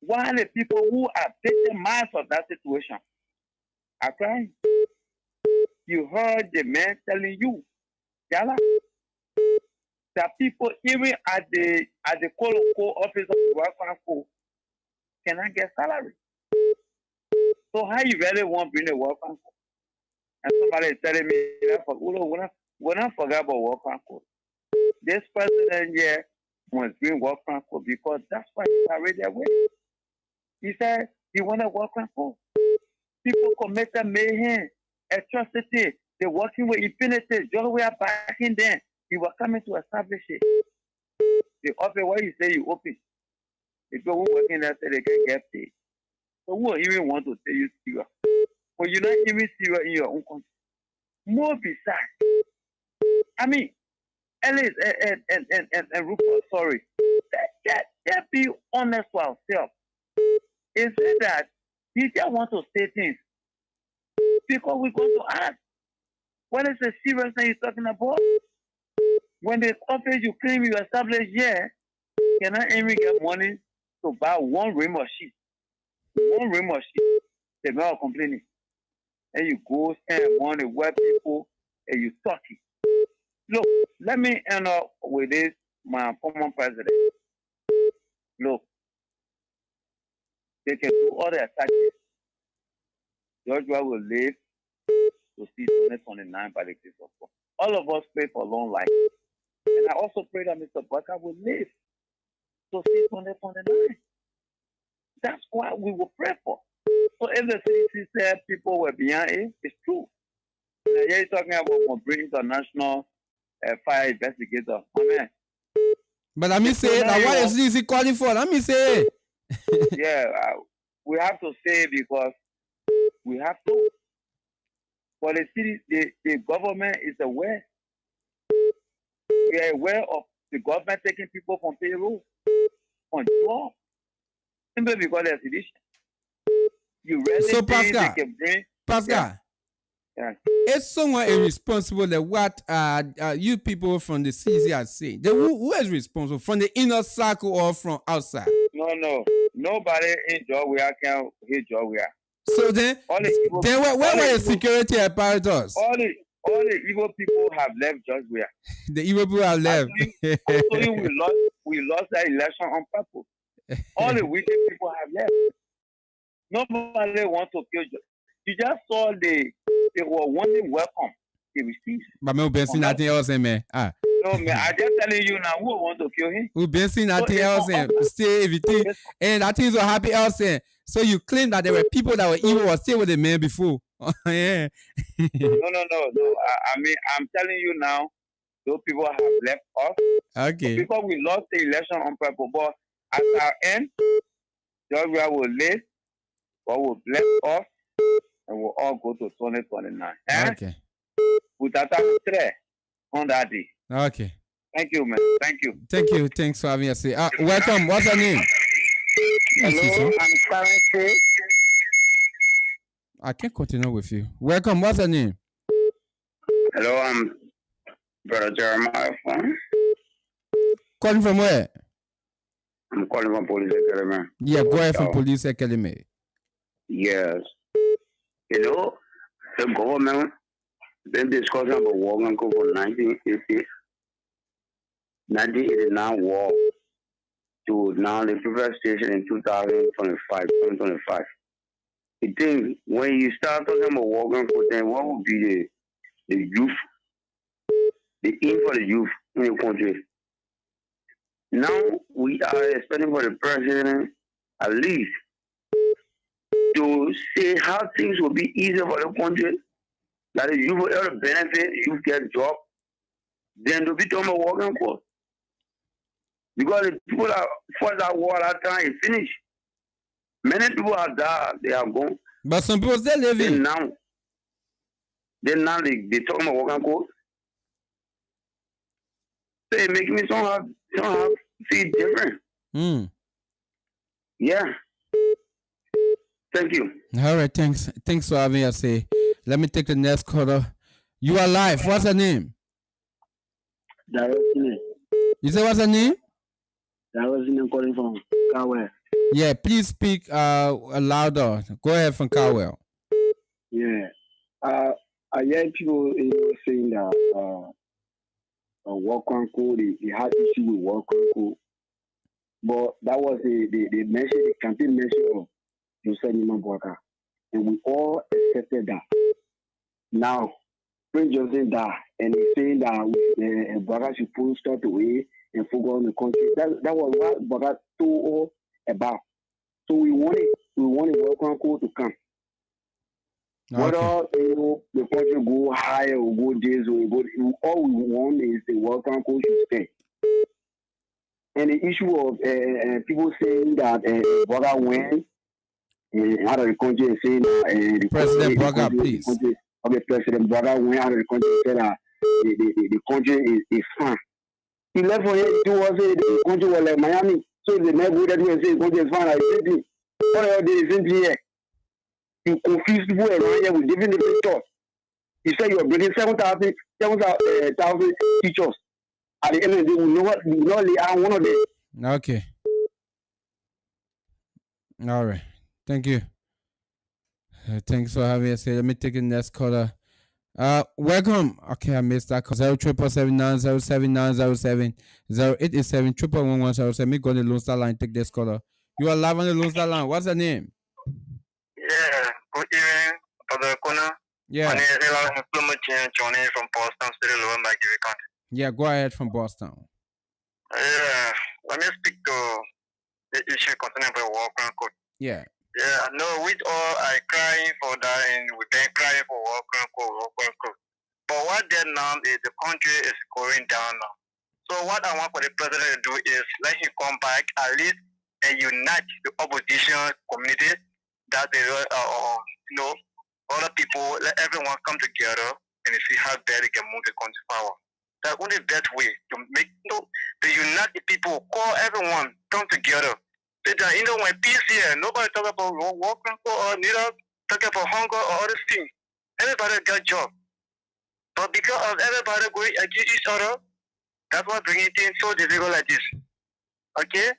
Why the people who are taking mass of that situation are crying? You heard the man telling you, Yala, that people even at the Koloko office of the Work Code cannot get salary. So how you really want to bring the Work Code? And somebody is telling me that when I forget about Work Code, this president here must bring Work Code because that's why he's already away. He said he wanted Work Code. People committed mayhem, atrocity. They're working with impunity. Just we are backing them. He was coming to establish it. The office where you say you open. The people who working there say they can get paid. So who even want to tell you serious? But you're not even serious in your own country. More besides. I mean, Ellis and Rufus, sorry. Let's be honest to ourselves. It's that he just want to say things. Because we're going to ask. What is the serious thing you're talking about? When the office you claim you established here, can I even get money to buy one rim of sheet? One rim of sheet. They're not complaining. And you go spend money with people and you talk it. Look, let me end up with this, my former president. Look, they can do all the attacks. Georgia will live to see 2029 by the grace of God. All of us pray for long life. And I also pray that Mr. Baka will live to see 2029. That's what we will pray for. So if the CDC said people were behind it, it's true. And you're talking about bringing international fire investigators. Amen. But let me say that what is CDC calling for? Let me say. Yeah, we have to say because we have to. For the city, the government is aware. We are aware of the government taking people from payroll, from job, simply because they're sedition. You really so think Pascal, they can bring... Pascal, yeah. If someone is responsible, that what you people from the CZ are saying, who is responsible? From the inner circle or from outside? No. Nobody in Georgia can hit Georgia. So then where were the security apparatus? All the evil people have left Georgia. The evil people have left. Actually, we lost that election on purpose. All the wicked people have left. Nobody wants to kill you. You just saw they were wanting welcome. They received. But we've been seeing nothing else, man. No, man, I just telling you now who want to kill him. We've been seeing nothing else, and still everything. And I think so happy else. So you claim that there were people that were evil or still with the man before. Yeah. No. I mean, I'm telling you now, those people have left us. Okay. Because we lost the election on purpose. But at our end, Georgia will live, God will bless us, and we'll all go to 2029. Okay. Without a on that day. Okay. Thank you, man. Thank you. Thank you. Thanks for having us here. Welcome. What's your name? Hello, I'm Clarence. I can continue with you. Welcome. What's your name? Hello, I'm Brother Jeremiah. Calling from where? I'm calling from Police Academy. Yeah, go ahead from Police Academy. Yes. You know, the government been discussing about war and go for 1989 war to now the previous station in 2025. I think when you start talking about war and go, then what would be the youth, the aim for the youth in the country? Now we are expecting for the president at least to say how things will be easier for the country, that the youth will have a benefit, you get a job, then to be talking about working for. Because the people that fought that war that time is finished. Many people have died, they are gone. But some people still living. And now, Then now they talk about work and code. So it make me somehow feel different. Yeah. Thank you. All right, thanks. Thanks for having us. Let me take the next caller. You are live. What's her name? You say what's her name? That was calling from Cowell. Yeah, please speak louder. Go ahead from Cowell. Yeah. I hear people saying that work on code, they had issue with work on code. But that was the campaign measure of Joseph Nimabwaka. And we all accepted that. Now, Prince Johnson died, and he's saying that Bwaka should pull stuff away and focus on the country. That was what Bwaka told about. So we wanted work on code to come. Okay. Whether the country go high or go days or go, all we want is the work on code should stay. And the issue of people saying that Bwaka went out of the country and saying that the President Bwaka, please. President Bwaka went out of the country and said that the country is fine. He left for him the country was like Miami. So the next that way and say the country is fine. Like simply, what are they simply here? You confuse people around here with different pictures. You say you are bringing 7,000 teachers. At the end of the day, we know what we only are one of them. Okay. All right. Thank you. Thanks for having us here. Let me take the next caller. Welcome. Okay, I missed that call. 077907907 0887 11107. Let me go on the Lone Star line. Take this caller. You are live on the Lone Star line. What's the name? Yeah, good evening, Brother KONAH. Yeah. My name is Johnny from Boston, City, Lower Maggie County. Yeah, go ahead from Boston. Yeah, let me speak to the issue concerning the work and code. Yeah. Yeah, I know we all are crying for that, and we've been crying for work and code. But what then now is the country is going down now. So what I want for the president to do is let him come back at least and unite the opposition community. That they, other people, let everyone come together and see how bad they can move the country forward. That's only the best way to make, to unite the people, call everyone, come together. So that, when peace here, nobody talk about working or neither talk about hunger or other things. Everybody got job. But because of everybody going against each other, that's what bringing things so difficult like this. Okay?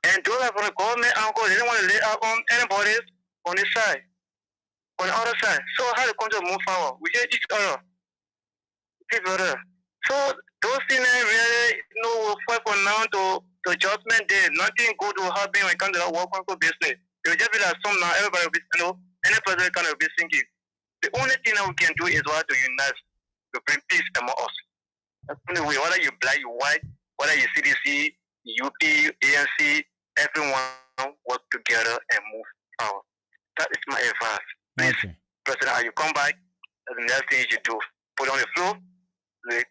And those are for the government uncle, they don't want to lay out on anybody on this side, on the other side. So how the country move forward? We hate each other. So those things really will fight for now to judgment day. Nothing good will happen when it comes to that work on business. It will just be like some now, everybody will be, any president kind of be thinking. The only thing that we can do is what to unite, to bring peace among us. That's the only way, whether you black, you white, whether you CDC, UP, ANC, everyone work together and move forward. That is my advice. Please, okay. President, you come back, that's the next thing you should do. Put on the floor, let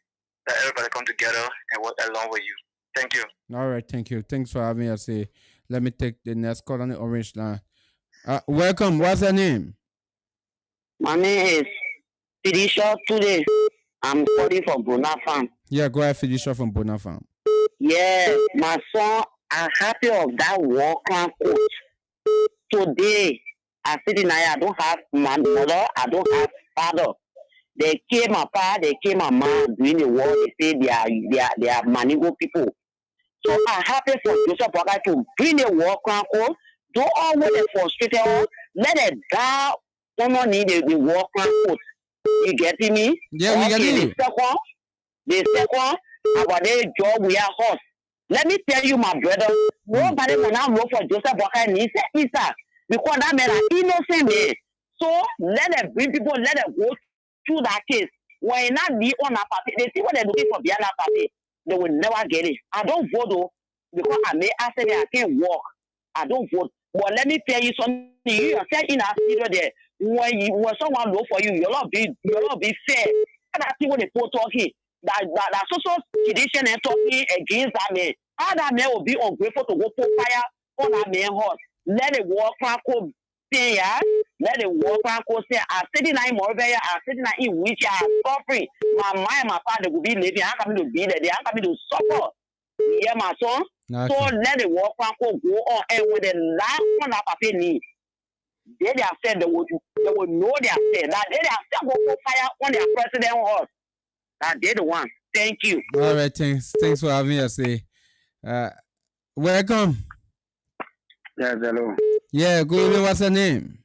everybody come together and work along with you. Thank you. All right, thank you. Thanks for having us here. Let me take the next call on the orange line. Welcome. What's your name? My name is Felicia today. I'm calling from Bona Farm. Yeah, go ahead, Felicia from Bona Farm. Yeah, my son, I'm happy of that work-on coach. Today, I sit in here, I don't have my mother, I don't have father. They came apart, they came a man doing the war, they say they are Manigo people. So I'm happy for Joseph Bwaka to bring the work-on coach, do all what they frustrated, let it down, someone need the work-on coach. You getting me? Yeah, we getting you. The second, about their job, we are hot. Let me tell you, my brother, nobody will now vote for Joseph Bwaka and he said, because that man is innocent man. So let them bring people, let them go through that case. When not be on a party, they see what they're looking for behind that party. They will never get it. I don't vote though, because I said I can't walk. I don't vote. But let me tell you something. You yourself in a studio there. When someone vote for you, you'll not be fair. And I see what they put talking. That social tradition and talking against that man. How that man will be ungrateful to go put fire on that man's house. Let it walk back home. Yeah? Let the worker go say, I'm sitting in Morbeya, I'm sitting in which I'm suffering. My mind, my father will be living. I'm coming to be there. I'm coming to suffer. Yeah, my son. Okay. So let the worker go on. And with the last one that I need, they have said they will know they have said that they have said go fire on their president horse. That they're the one. Thank you. All right, thanks for having us. Welcome. Yes, hello. Yeah, good evening. What's your name?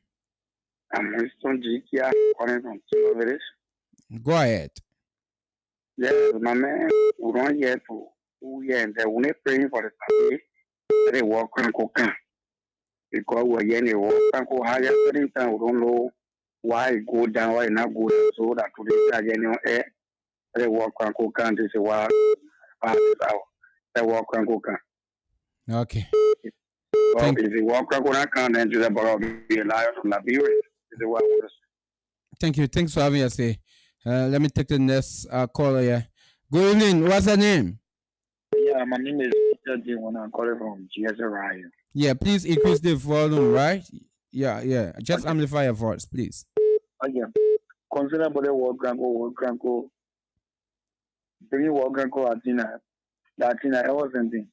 I'm Winston G. Kia, calling from Kilo Village. Go ahead. Yes, my man, we don't hear to who here and there. We're praying for the family. They walk and cook. Because we're getting a walk and cook higher certain time. We don't know why it go down, why it not go down. So that today they're getting air. They walk and cook and they say, wow, they walk and cook. Okay. Well, if you walk and cook and then to the bar of the liar from Liberia. Thank you. Thanks for having us. Let me take the next caller here. Good evening. What's your name? Yeah, my name is Peter D. When I'm calling from GSRI. Yeah, please increase the volume, right? Yeah. Just amplify your voice, please. Okay. Consider about the work and go. Bring work and go Latina, I was something.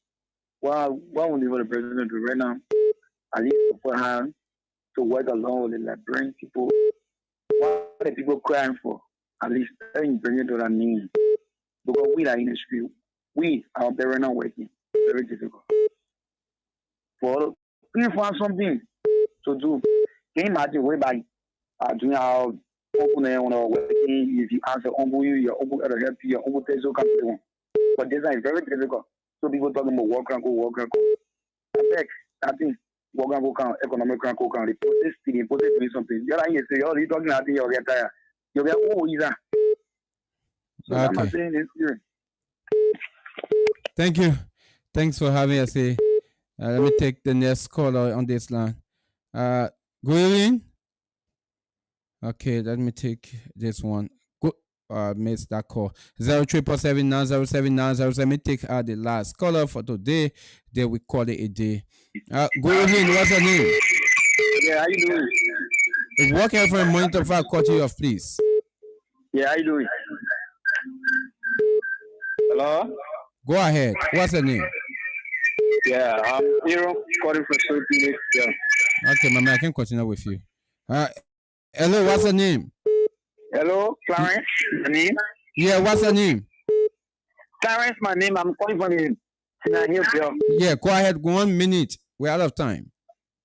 What would the president do right now? At least for her to work along with the Liberian people. What are the people crying for? At least bring it to that name. Because we are in the street. We are very not working. Very difficult. For we find something to do. Can you imagine way back doing our open working? If you answer uncle, your uncle help you, your uncle tells you come to. But this is very difficult. So people talking about work and go. I think work and go economic and go the process doing something. You're like you say, oh, you talking about you'll get tired. You'll get either. So okay. I'm saying this here. Thank you. Thanks for having us. Let me take the next caller on this line. Good evening. Okay, let me take this one. Good. Missed that call. 0377907907. Let me take the last caller for today. Then we call it a day. Good evening. What's your name? Yeah, how you doing? Walk out from a monitor for a cut you off, please. Yeah, how you doing? Hello? Go ahead. What's your name? Yeah, I'm Hero, calling from Sophie. Yeah. Okay, my man, I can continue with you. Hello, what's your name? Hello, Clarence, my name? Yeah, what's your name? Clarence, my name. I'm calling from the Hill. Yeah, go ahead. 1 minute. We're out of time.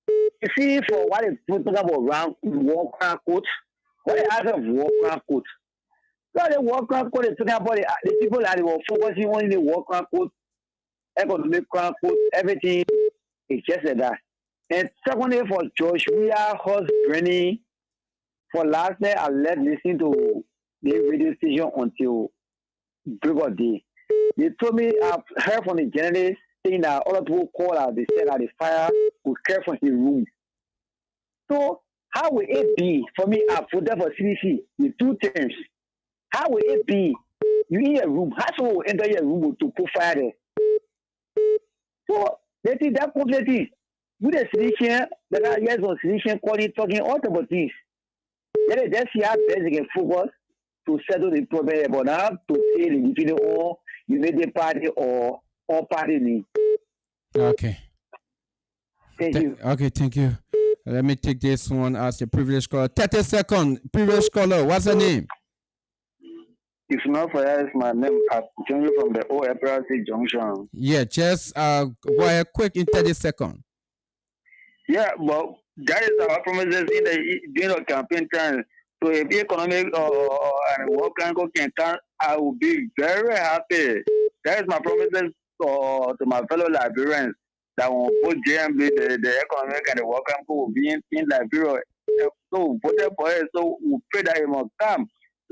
You see, for what is talking about around worker coach, what is out of worker coach? So the worker coach is talking about the people that were focusing on the worker coach, economic coach, everything is just like that. And secondly, for George, we are horse training. For last night, I listening to the radio station until break of day. They told me, I've heard from the journalist saying that other people call out, they said that the fire would care from his room. So, how will it be? For me, I put that for CDC with two terms. How will it be? You in your room, how someone will enter your room to put fire there? So, they think that completely. With the solution, there are years of solution calling, talking all about this. Then just see how best they can focus to settle the problem about now to say the defeating or United Party or all party need. Okay. Thank you. Okay, thank you. Let me take this one as the privilege caller. 30 seconds. Privilege caller. What's your name? If not for that, my name. I'm joining from the old Epilepsy Junction. Yeah, just go ahead quick in 30 seconds. Yeah, but that is our promises in the during the campaign time. So if the economic and work can come, I will be very happy. That is my promises to my fellow Liberians that when both JMB, the economic and the work camp will be in Liberia. So voted for it. So we pray that it must come.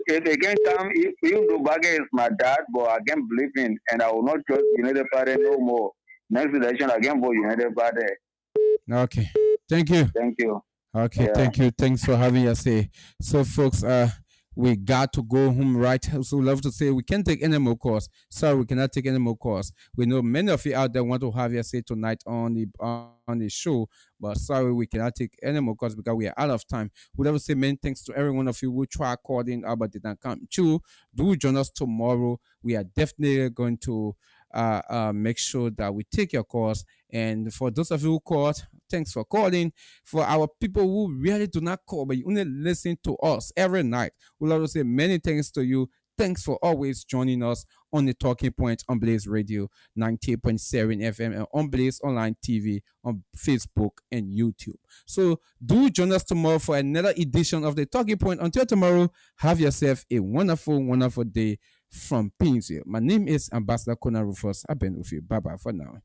If it can come, even though Bagay is my dad, but I can believe in, and I will not trust United Party no more. Next election, I can vote United Party. Okay. Thank you. Thank you. Okay, Yeah. thank you. Thanks for having us here. So, folks, we got to go home, right? So we love to say we can't take any more calls. Sorry, we cannot take any more calls. We know many of you out there want to have your say tonight on the show, but sorry, we cannot take any more calls because we are out of time. We love to say many thanks to every one of you who try calling, but did not come true. Do join us tomorrow. We are definitely going to make sure that we take your calls. And for those of you who called, thanks for calling. For our people who really do not call, but you only listen to us every night, we love to say many thanks to you. Thanks for always joining us on the Talking Point on Blaze Radio 98.7 FM and on Blaze Online TV on Facebook and YouTube. So do join us tomorrow for another edition of the Talking Point. Until tomorrow, have yourself a wonderful, wonderful day from Painesville. My name is Ambassador KONAH RUFUS. I've been with you. Bye bye for now.